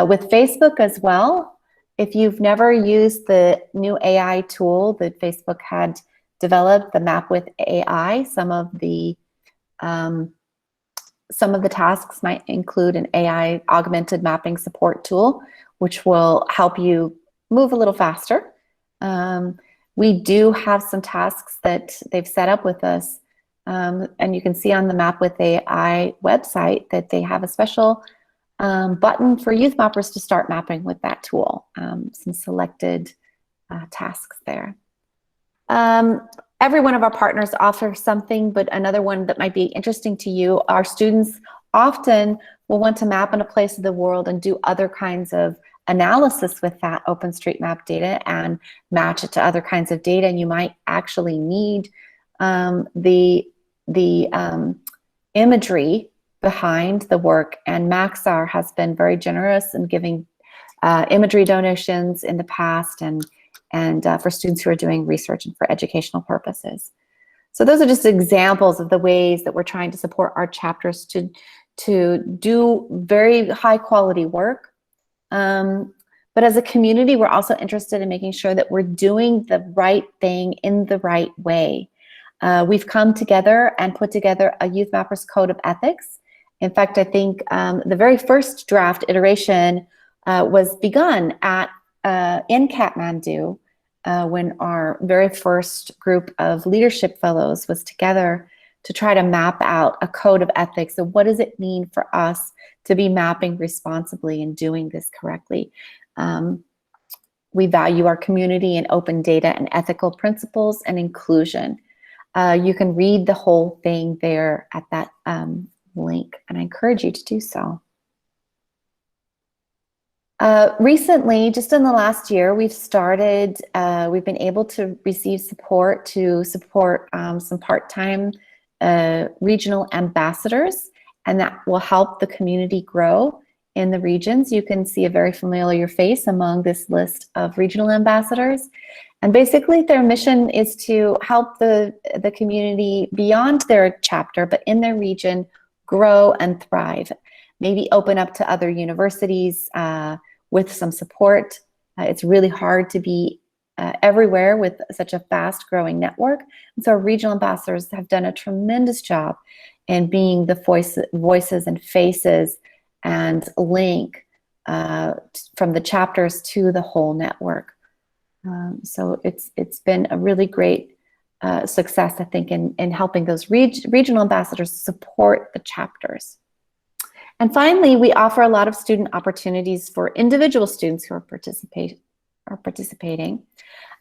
With Facebook as well, if you've never used the new AI tool that Facebook had developed, the Map with AI, some of the tasks might include an AI augmented mapping support tool, which will help you move a little faster. We do have some tasks that they've set up with us, and you can see on the Map with AI website that they have a special button for youth mappers to start mapping with that tool. Some selected tasks there. Every one of our partners offers something, but another one that might be interesting to you, our students often will want to map in a place of the world and do other kinds of analysis with that OpenStreetMap data and match it to other kinds of data. And you might actually need the imagery behind the work. And NAXA has been very generous in giving imagery donations in the past and for students who are doing research and for educational purposes. So those are just examples of the ways that we're trying to support our chapters to do very high quality work. But as a community, we're also interested in making sure that we're doing the right thing in the right way. We've come together and put together a YouthMappers Code of Ethics. In fact, I think the very first draft iteration was begun in Kathmandu when our very first group of leadership fellows was together to try to map out a code of ethics. So what does it mean for us to be mapping responsibly and doing this correctly? We value our community and open data and ethical principles and inclusion. You can read the whole thing there at that link, and I encourage you to do so. Recently, just in the last year, we've been able to receive support to support some part-time regional ambassadors, and that will help the community grow in the regions. You can see a very familiar face among this list of regional ambassadors. And basically their mission is to help the community beyond their chapter, but in their region, grow and thrive. Maybe open up to other universities with some support. It's really hard to be everywhere with such a fast growing network. And so our regional ambassadors have done a tremendous job in being the voices and faces and link from the chapters to the whole network. So it's been a really great success, I think, in helping those regional ambassadors support the chapters. And finally, we offer a lot of student opportunities for individual students who are participating.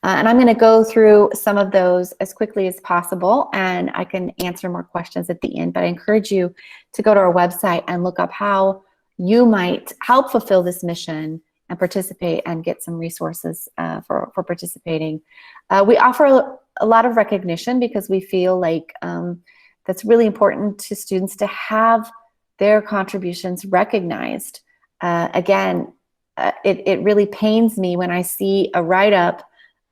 And I'm going to go through some of those as quickly as possible, and I can answer more questions at the end. But I encourage you to go to our website and look up how you might help fulfill this mission and participate and get some resources for participating. We offer a lot of recognition because we feel like that's really important to students to have their contributions recognized. Again, it really pains me when I see a write-up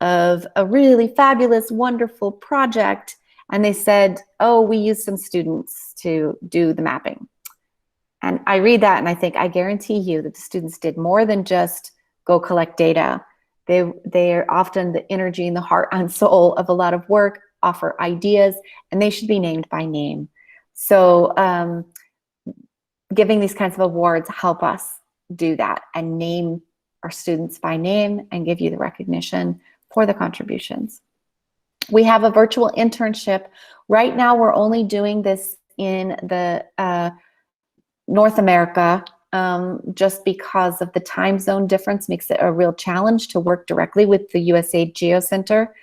of a really fabulous, wonderful project, and they said, oh, we used some students to do the mapping. And I read that and I think, I guarantee you that the students did more than just go collect data. They are often the energy and the heart and soul of a lot of work, offer ideas, and they should be named by name. So giving these kinds of awards help us do that and name our students by name and give you the recognition for the contributions. We have a virtual internship. Right now, we're only doing this in the North America, just because of the time zone difference makes it a real challenge to work directly with the USAID Geo Center.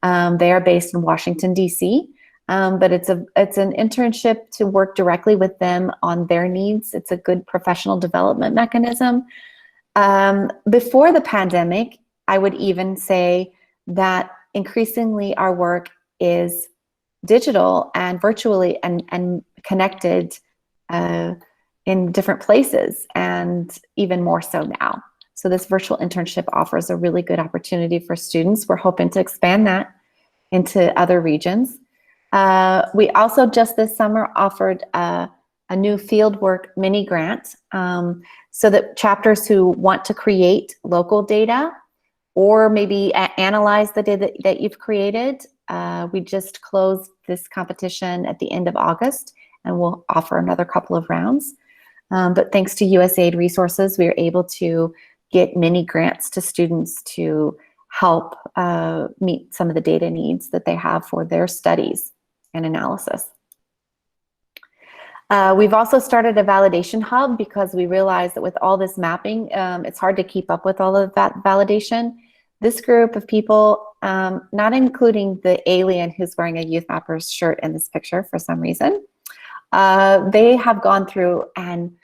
They are based in Washington, D.C., but it's an internship to work directly with them on their needs. It's a good professional development mechanism. Before the pandemic, I would even say that increasingly our work is digital and virtually and connected in different places, and even more so now. So this virtual internship offers a really good opportunity for students. We're hoping to expand that into other regions. We also just this summer offered a new fieldwork mini grant so that chapters who want to create local data or maybe analyze the data that you've created. We just closed this competition at the end of August, and we'll offer another couple of rounds. But thanks to USAID resources, we are able to get mini grants to students to help meet some of the data needs that they have for their studies and analysis. We've also started a validation hub because we realize that with all this mapping, it's hard to keep up with all of that validation. This group of people, not including the alien who's wearing a YouthMappers shirt in this picture for some reason, they have gone through and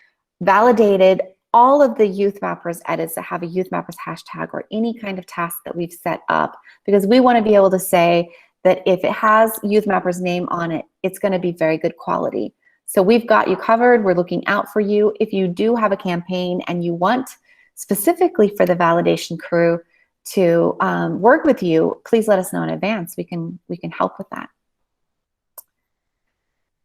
validated all of the YouthMappers edits that have a YouthMappers hashtag or any kind of task that we've set up, because we want to be able to say that if it has YouthMappers name on it, it's going to be very good quality. So we've got you covered. We're looking out for you. If you do have a campaign and you want specifically for the validation crew to work with you, please let us know in advance. We can help with that.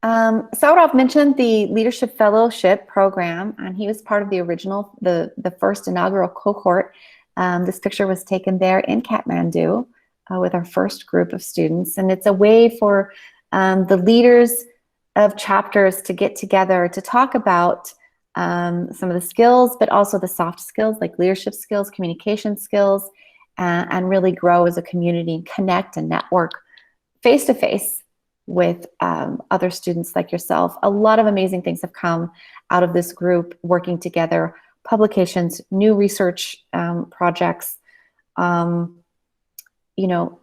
Saurav mentioned the Leadership Fellowship program, and he was part of the original, the first inaugural cohort. This picture was taken there in Kathmandu with our first group of students, and it's a way for the leaders of chapters to get together to talk about some of the skills, but also the soft skills like leadership skills, communication skills, and really grow as a community and connect and network face-to-face with other students like yourself. A lot of amazing things have come out of this group working together, publications, new research projects,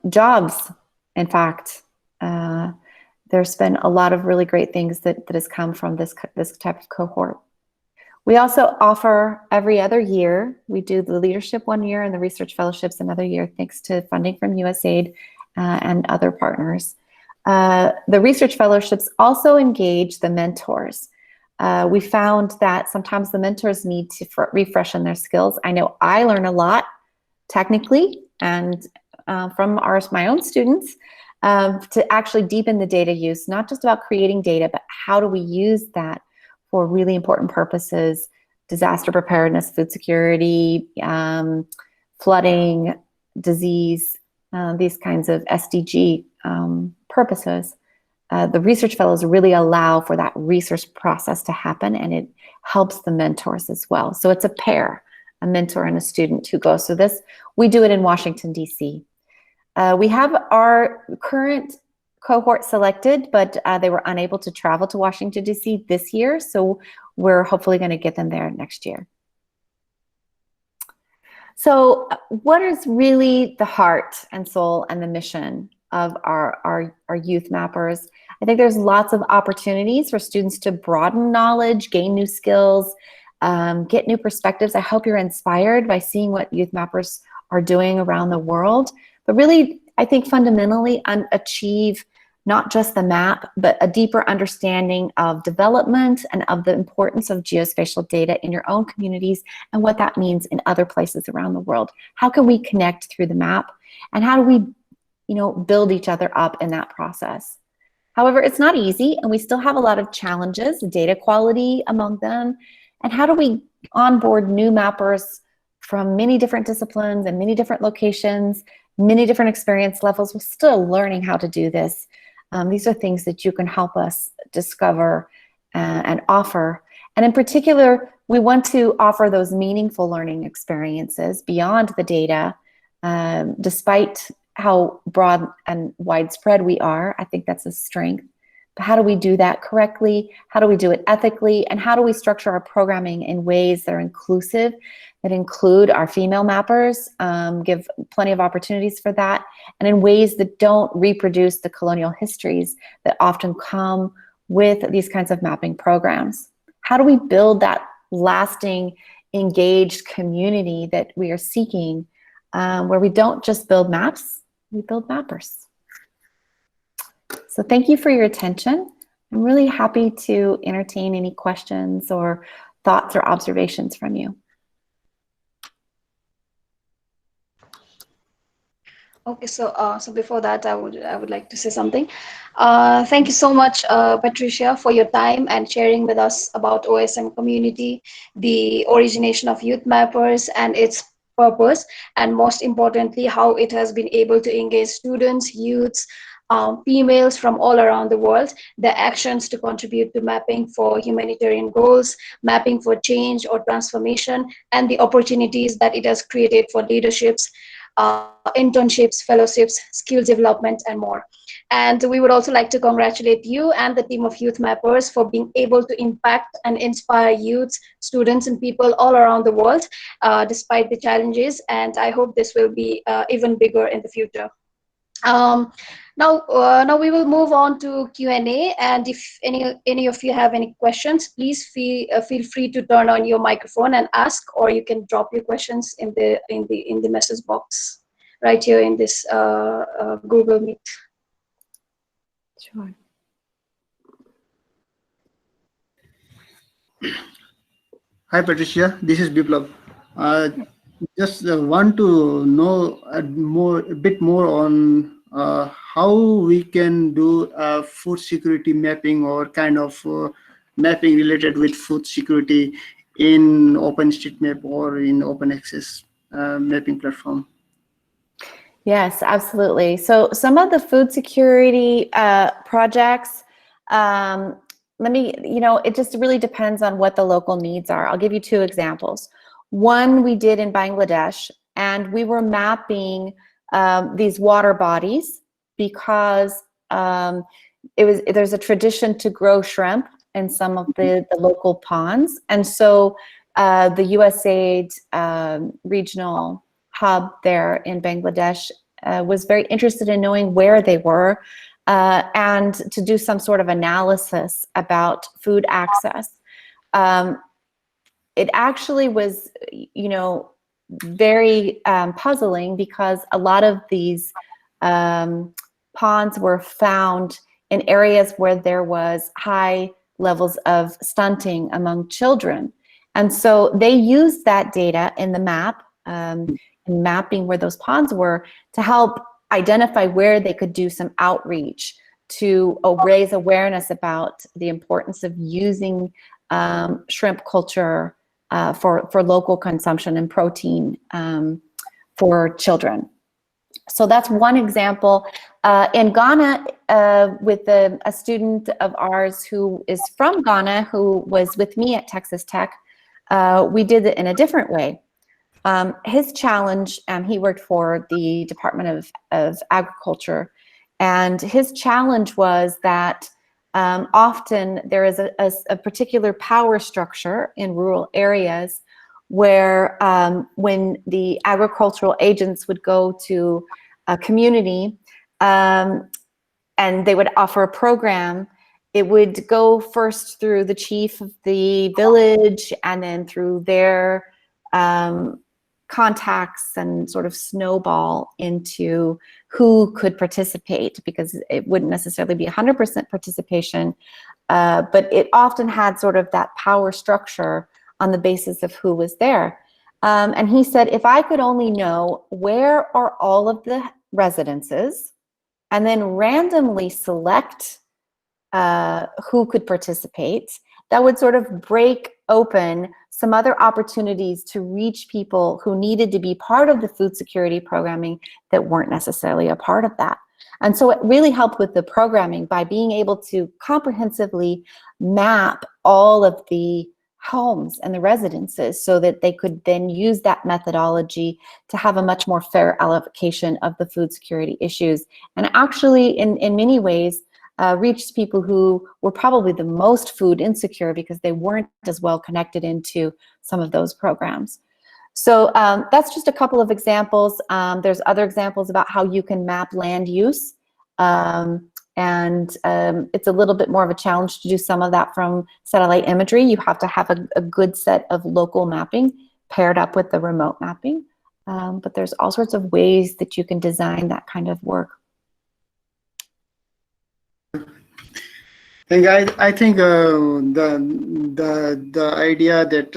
jobs, in fact. There's been a lot of really great things that has come from this type of cohort. We also offer every other year, we do the leadership one year and the research fellowships another year, thanks to funding from USAID and other partners. The research fellowships also engage the mentors. We found that sometimes the mentors need to refresh on their skills. I know I learn a lot technically and from my own students to actually deepen the data use, not just about creating data, but how do we use that for really important purposes, disaster preparedness, food security, flooding, disease, these kinds of SDG purposes. The research fellows really allow for that research process to happen, and it helps the mentors as well. So it's a pair, a mentor and a student who goes through this. We do it in Washington, DC. We have our current cohort selected, but they were unable to travel to Washington, DC this year, so we're hopefully going to get them there next year. So what is really the heart and soul and the mission of our YouthMappers? I think there's lots of opportunities for students to broaden knowledge, gain new skills, get new perspectives. I hope you're inspired by seeing what YouthMappers are doing around the world. But really, I think fundamentally achieve not just the map, but a deeper understanding of development and of the importance of geospatial data in your own communities and what that means in other places around the world. How can we connect through the map? And how do we, build each other up in that process? However, it's not easy, and we still have a lot of challenges, data quality among them. And how do we onboard new mappers from many different disciplines and many different locations, many different experience levels? We're still learning how to do this. These are things that you can help us discover and offer. And in particular, we want to offer those meaningful learning experiences beyond the data, despite how broad and widespread we are. I think that's a strength. But how do we do that correctly? How do we do it ethically? And how do we structure our programming in ways that are inclusive, that include our female mappers, give plenty of opportunities for that, and in ways that don't reproduce the colonial histories that often come with these kinds of mapping programs? How do we build that lasting, engaged community that we are seeking, where we don't just build maps, we build mappers? So thank you for your attention. I'm really happy to entertain any questions or thoughts or observations from you. Okay, so before that, I would like to say something. Thank you so much, Patricia, for your time and sharing with us about OSM community, the origination of YouthMappers and its purpose, and most importantly, how it has been able to engage students, youths, females from all around the world, their actions to contribute to mapping for humanitarian goals, mapping for change or transformation, and the opportunities that it has created for leaderships, internships, fellowships, skills development, and more. And we would also like to congratulate you and the team of YouthMappers for being able to impact and inspire youths, students, and people all around the world, despite the challenges. And I hope this will be even bigger in the future. Now we will move on to Q&A, and if any of you have any questions, please feel free to turn on your microphone and ask, or you can drop your questions in the message box right here in this Google Meet. Sure. Hi Patricia, this is Biplav. Just want to know a bit more on how we can do food security mapping or kind of mapping related with food security in OpenStreetMap or in open access mapping platform. Yes, absolutely. So some of the food security projects, it just really depends on what the local needs are. I'll give you two examples. One we did in Bangladesh, and we were mapping these water bodies because there's a tradition to grow shrimp in some of the local ponds, and so the USAID regional hub there in Bangladesh was very interested in knowing where they were and to do some sort of analysis about food access. It actually was, very puzzling because a lot of these ponds were found in areas where there was high levels of stunting among children. And so they used that data in the map, in mapping where those ponds were, to help identify where they could do some outreach to raise awareness about the importance of using shrimp culture for local consumption and protein for children. So that's one example. In Ghana, with a student of ours who is from Ghana, who was with me at Texas Tech, we did it in a different way. His challenge, he worked for the Department of Agriculture, and his challenge was that often there is a particular power structure in rural areas where when the agricultural agents would go to a community and they would offer a program, it would go first through the chief of the village and then through their contacts and sort of snowball into who could participate, because it wouldn't necessarily be 100% participation, but it often had sort of that power structure on the basis of who was there. And he said, if I could only know where are all of the residences and then randomly select who could participate, that would sort of break open some other opportunities to reach people who needed to be part of the food security programming that weren't necessarily a part of that. And so it really helped with the programming by being able to comprehensively map all of the homes and the residences so that they could then use that methodology to have a much more fair allocation of the food security issues. And actually, in many ways, reached people who were probably the most food insecure because they weren't as well connected into some of those programs. So that's just a couple of examples. There's other examples about how you can map land use. It's a little bit more of a challenge to do some of that from satellite imagery. You have to have a good set of local mapping paired up with the remote mapping. But there's all sorts of ways that you can design that kind of work. And I think the idea that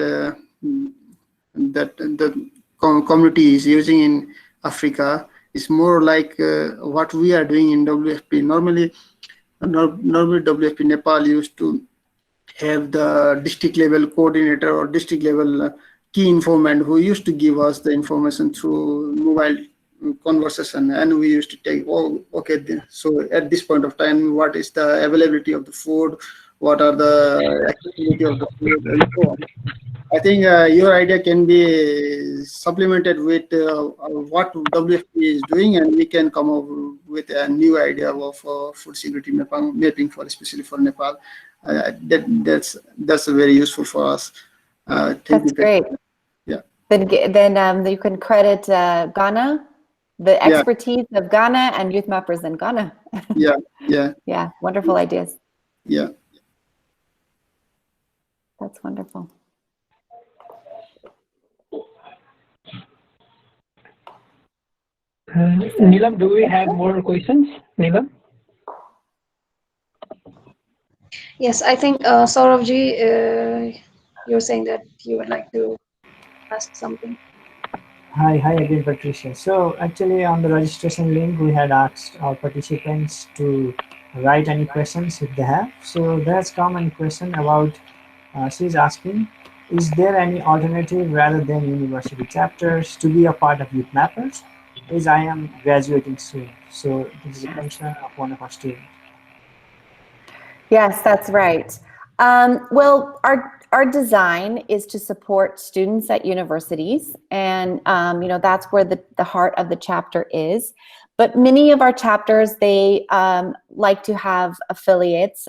the community is using in Africa is more like what we are doing in WFP. Normally WFP Nepal used to have the district level coordinator or district level key informant who used to give us the information through mobile conversation, and we used to take, oh, okay, so at this point of time, what is the availability of the food, what are the accessibility of the food, and so on. I think your idea can be supplemented with what WFP is doing, and we can come up with a new idea of food security mapping for, especially for Nepal. That's very useful for us. That's great. Yeah. Then you can credit Ghana, the expertise of Ghana and YouthMappers in Ghana. Yeah, wonderful ideas. Yeah. That's wonderful. Neelam, do we have more questions? Neelam? Yes, I think Sauravji, you're saying that you would like to ask something. Hi again, Patricia. So actually on the registration link, we had asked our participants to write any questions if they have. So there's common question about, she's asking, is there any alternative rather than university chapters to be a part of YouthMappers? As I am graduating soon. So this is a concern of one of our students. Yes, that's right. Well, our design is to support students at universities, and that's where the heart of the chapter is. But many of our chapters, they like to have affiliates.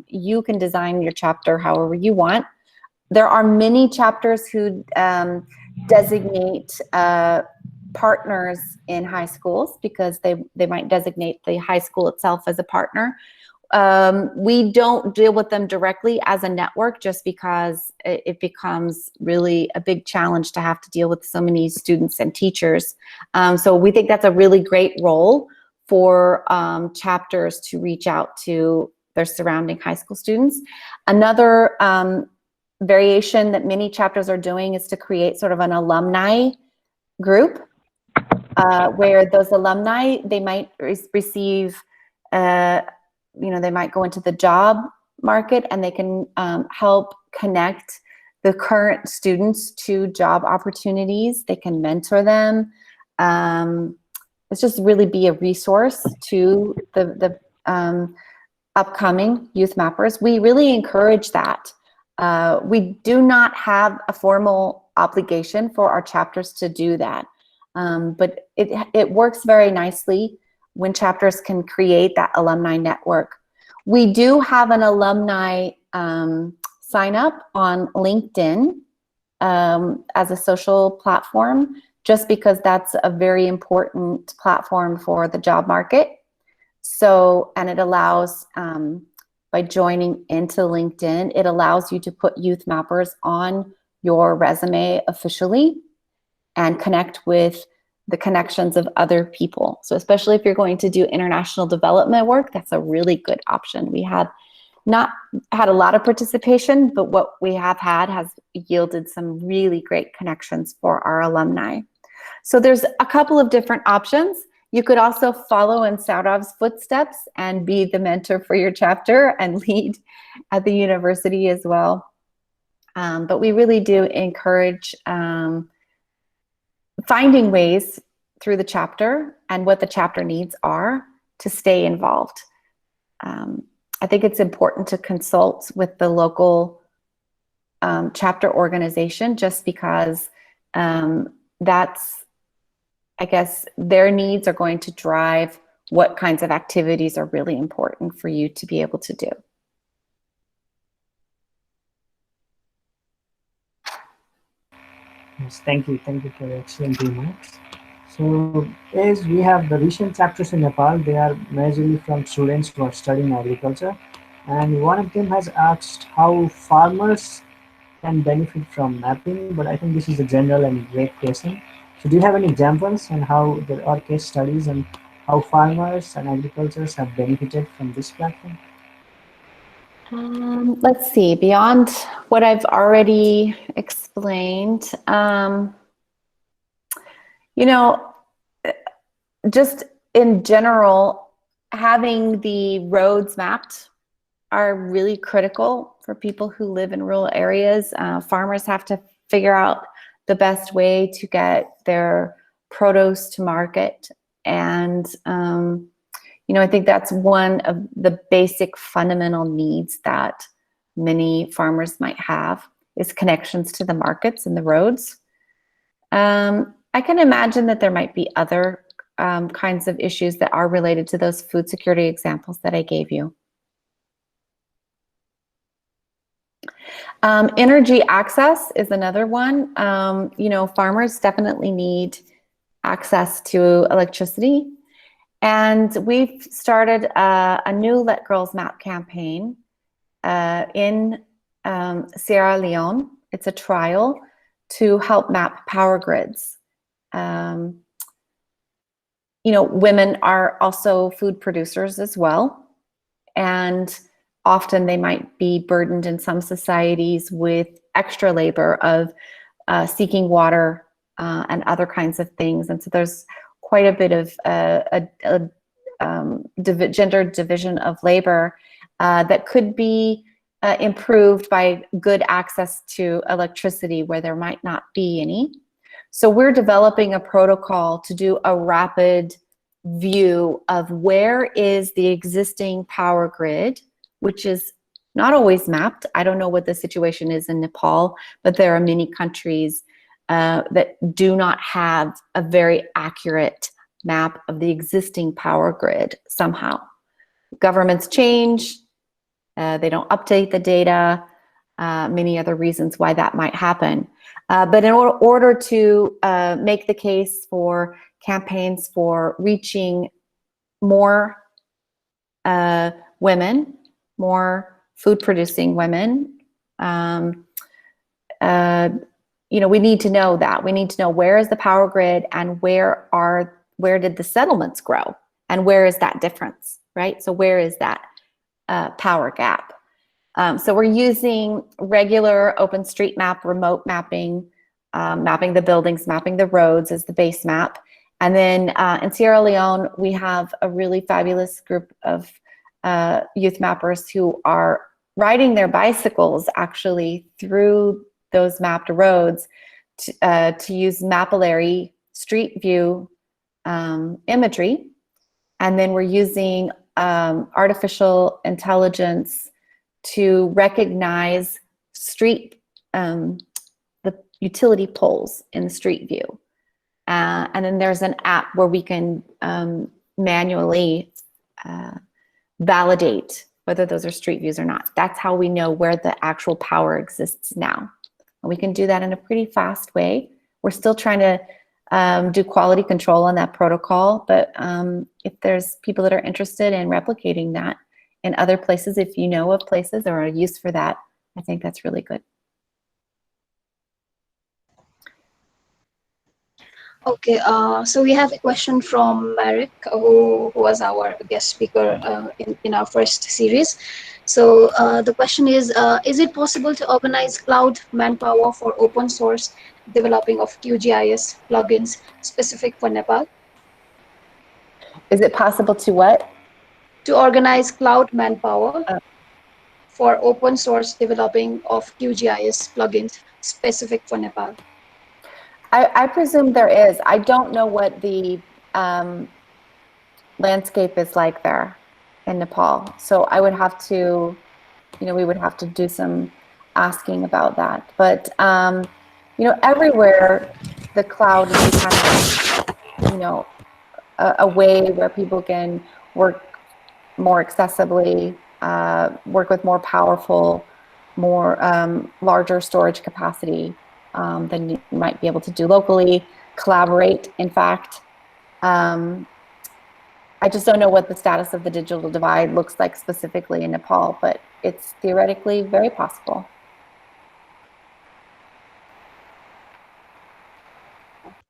You can design your chapter however you want. There are many chapters who designate partners in high schools because they might designate the high school itself as a partner. We don't deal with them directly as a network just because it becomes really a big challenge to have to deal with so many students and teachers. So we think that's a really great role for chapters to reach out to their surrounding high school students. Another variation that many chapters are doing is to create sort of an alumni group where those alumni, they might receive they might go into the job market, and they can help connect the current students to job opportunities. They can mentor them. It's just really be a resource to the upcoming youth mappers. We really encourage that. We do not have a formal obligation for our chapters to do that, but it works very nicely when chapters can create that alumni network. We do have an alumni sign up on LinkedIn as a social platform, just because that's a very important platform for the job market. So, and it allows, by joining into LinkedIn, it allows you to put youth mappers on your resume officially and connect with the connections of other people. So especially if you're going to do international development work, that's a really good option. We have not had a lot of participation, but what we have had has yielded some really great connections for our alumni. So there's a couple of different options. You could also follow in Saurav's footsteps and be the mentor for your chapter and lead at the university as well. But we really do encourage finding ways through the chapter and what the chapter needs are to stay involved. I think it's important to consult with the local chapter organization, just because that's, I guess, their needs are going to drive what kinds of activities are really important for you to be able to do. Yes, thank you for your excellent remarks. So, as we have the recent chapters in Nepal, they are majorly from students who are studying agriculture, and one of them has asked how farmers can benefit from mapping, but I think this is a general and great question. So do you have any examples on how there are case studies and how farmers and agriculturists have benefited from this platform? Let's see, beyond what I've already explained, just in general, having the roads mapped are really critical for people who live in rural areas. Farmers have to figure out the best way to get their produce to market. And, I think that's one of the basic fundamental needs that many farmers might have, is connections to the markets and the roads. I can imagine that there might be other kinds of issues that are related to those food security examples that I gave you. Energy access is another one. Farmers definitely need access to electricity. And we've started a new Let Girls Map campaign in Sierra Leone. It's a trial to help map power grids. Women are also food producers as well. And often they might be burdened in some societies with extra labor of seeking water and other kinds of things. And so there's quite a bit of gender division of labor that could be improved by good access to electricity where there might not be any. So we're developing a protocol to do a rapid view of where is the existing power grid, which is not always mapped. I don't know what the situation is in Nepal, but there are many countries that do not have a very accurate map of the existing power grid somehow. Governments change, they don't update the data, many other reasons why that might happen. But in order to make the case for campaigns for reaching more women, more food-producing women, you know, we need to know that. We need to know where is the power grid and where did the settlements grow and where is that difference, right? So where is that power gap? So we're using regular OpenStreetMap remote mapping, mapping the buildings, mapping the roads as the base map. And then in Sierra Leone, we have a really fabulous group of youth mappers who are riding their bicycles actually through those mapped roads to use mapillary street view imagery. And then we're using artificial intelligence to recognize street, the utility poles in the street view. And then there's an app where we can manually validate whether those are street views or not. That's how we know where the actual power exists now. And we can do that in a pretty fast way. We're still trying to do quality control on that protocol, but if there's people that are interested in replicating that in other places, if you know of places or a use for that, I think that's really good. Okay, so we have a question from Marek, who was our guest speaker in our first series. So the question is it possible to organize cloud manpower for open source developing of QGIS plugins specific for Nepal? Is it possible to what? To organize cloud manpower for open source developing of QGIS plugins specific for Nepal. I presume there is. I don't know what the landscape is like there in Nepal. So I would have to, you know, we would have to do some asking about that. But, you know, everywhere the cloud is becoming, you know, a way where people can work more accessibly, work with more powerful, more larger storage capacity than you might be able to do locally, collaborate, in fact. I just don't know what the status of the digital divide looks like specifically in Nepal, but it's theoretically very possible.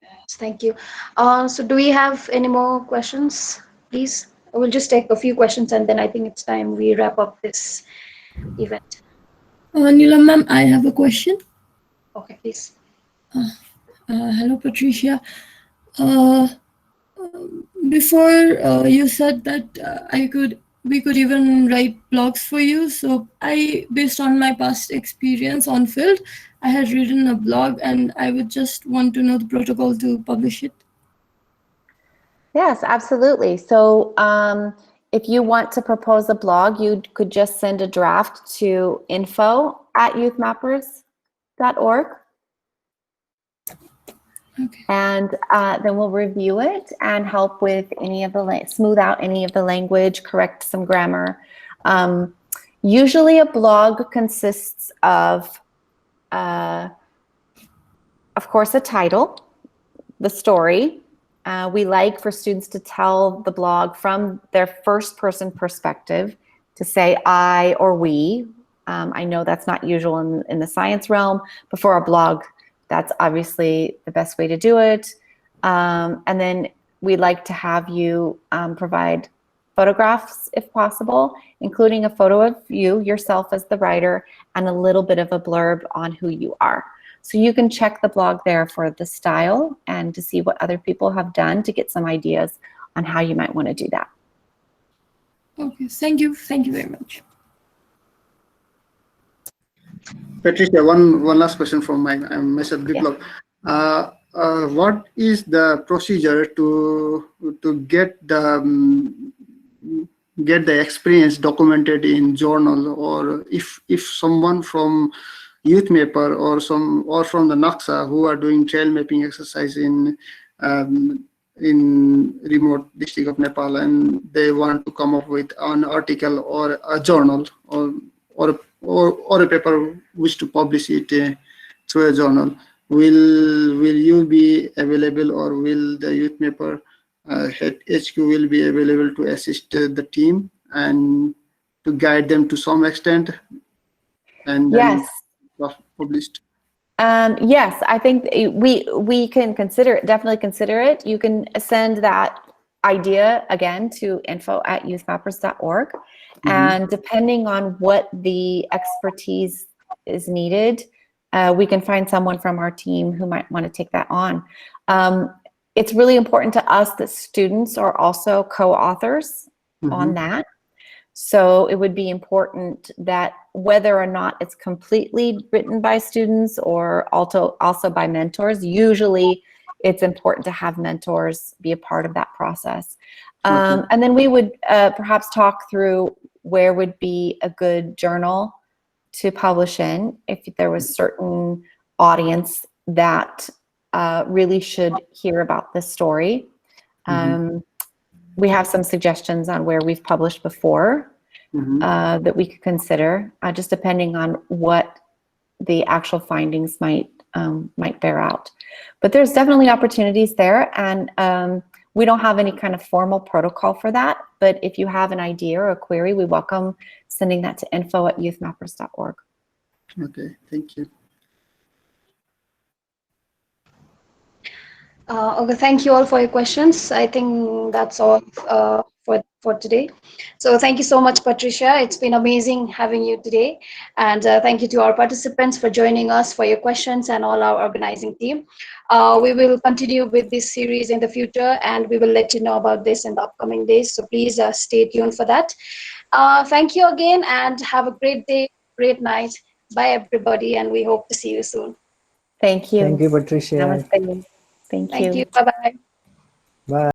Yes, thank you. So do we have any more questions, please? I will just take a few questions and then I think it's time we wrap up this event. Neela ma'am, I have a question. Okay, please. Hello, Patricia. Before you said that we could even write blogs for you. So based on my past experience on field, I had written a blog and I would just want to know the protocol to publish it. Yes, absolutely. So if you want to propose a blog, you could just send a draft to info@youthmappers.org. Okay. And then we'll review it and help with any of the, smooth out any of the language, correct some grammar. Usually a blog consists of course, a title, the story. We like for students to tell the blog from their first person perspective, to say I or we. I know that's not usual in the science realm, but for a blog, that's obviously the best way to do it. And then we'd like to have you provide photographs if possible, including a photo of you, yourself as the writer, and a little bit of a blurb on who you are. So you can check the blog there for the style and to see what other people have done to get some ideas on how you might want to do that. Okay, thank you. Thank you very much. Patricia, one last question from myself, Biplab. What is the procedure to get the get the experience documented in journal, or if someone from YouthMapper or from the NAXA who are doing trail mapping exercise in remote district of Nepal, and they want to come up with an article or a journal or a paper which to publish it through a journal, will you be available, or will the YouthMapper head HQ will be available to assist the team and to guide them to some extent, and then published? Yes, I think we can definitely consider it. You can send that idea again to info@youthmappers.org. And depending on what the expertise is needed, we can find someone from our team who might want to take that on. It's really important to us that students are also co-authors on that. So it would be important that whether or not it's completely written by students or also by mentors, usually it's important to have mentors be a part of that process. And then we would perhaps talk through where would be a good journal to publish in if there was certain audience that really should hear about this story. We have some suggestions on where we've published before that we could consider, just depending on what the actual findings might bear out. But there's definitely opportunities there, and we don't have any kind of formal protocol for that. But if you have an idea or a query, we welcome sending that to info@youthmappers.org. Okay, thank you. Okay, thank you all for your questions. I think that's all for today. So thank you so much, Patricia. It's been amazing having you today. And thank you to our participants for joining us, for your questions, and all our organizing team. We will continue with this series in the future, and we will let you know about this in the upcoming days. So please stay tuned for that. Thank you again, and have a great day, great night. Bye, everybody, and we hope to see you soon. Thank you. Thank you, Patricia. Namaste. Thank you. Thank you. Bye-bye. Bye.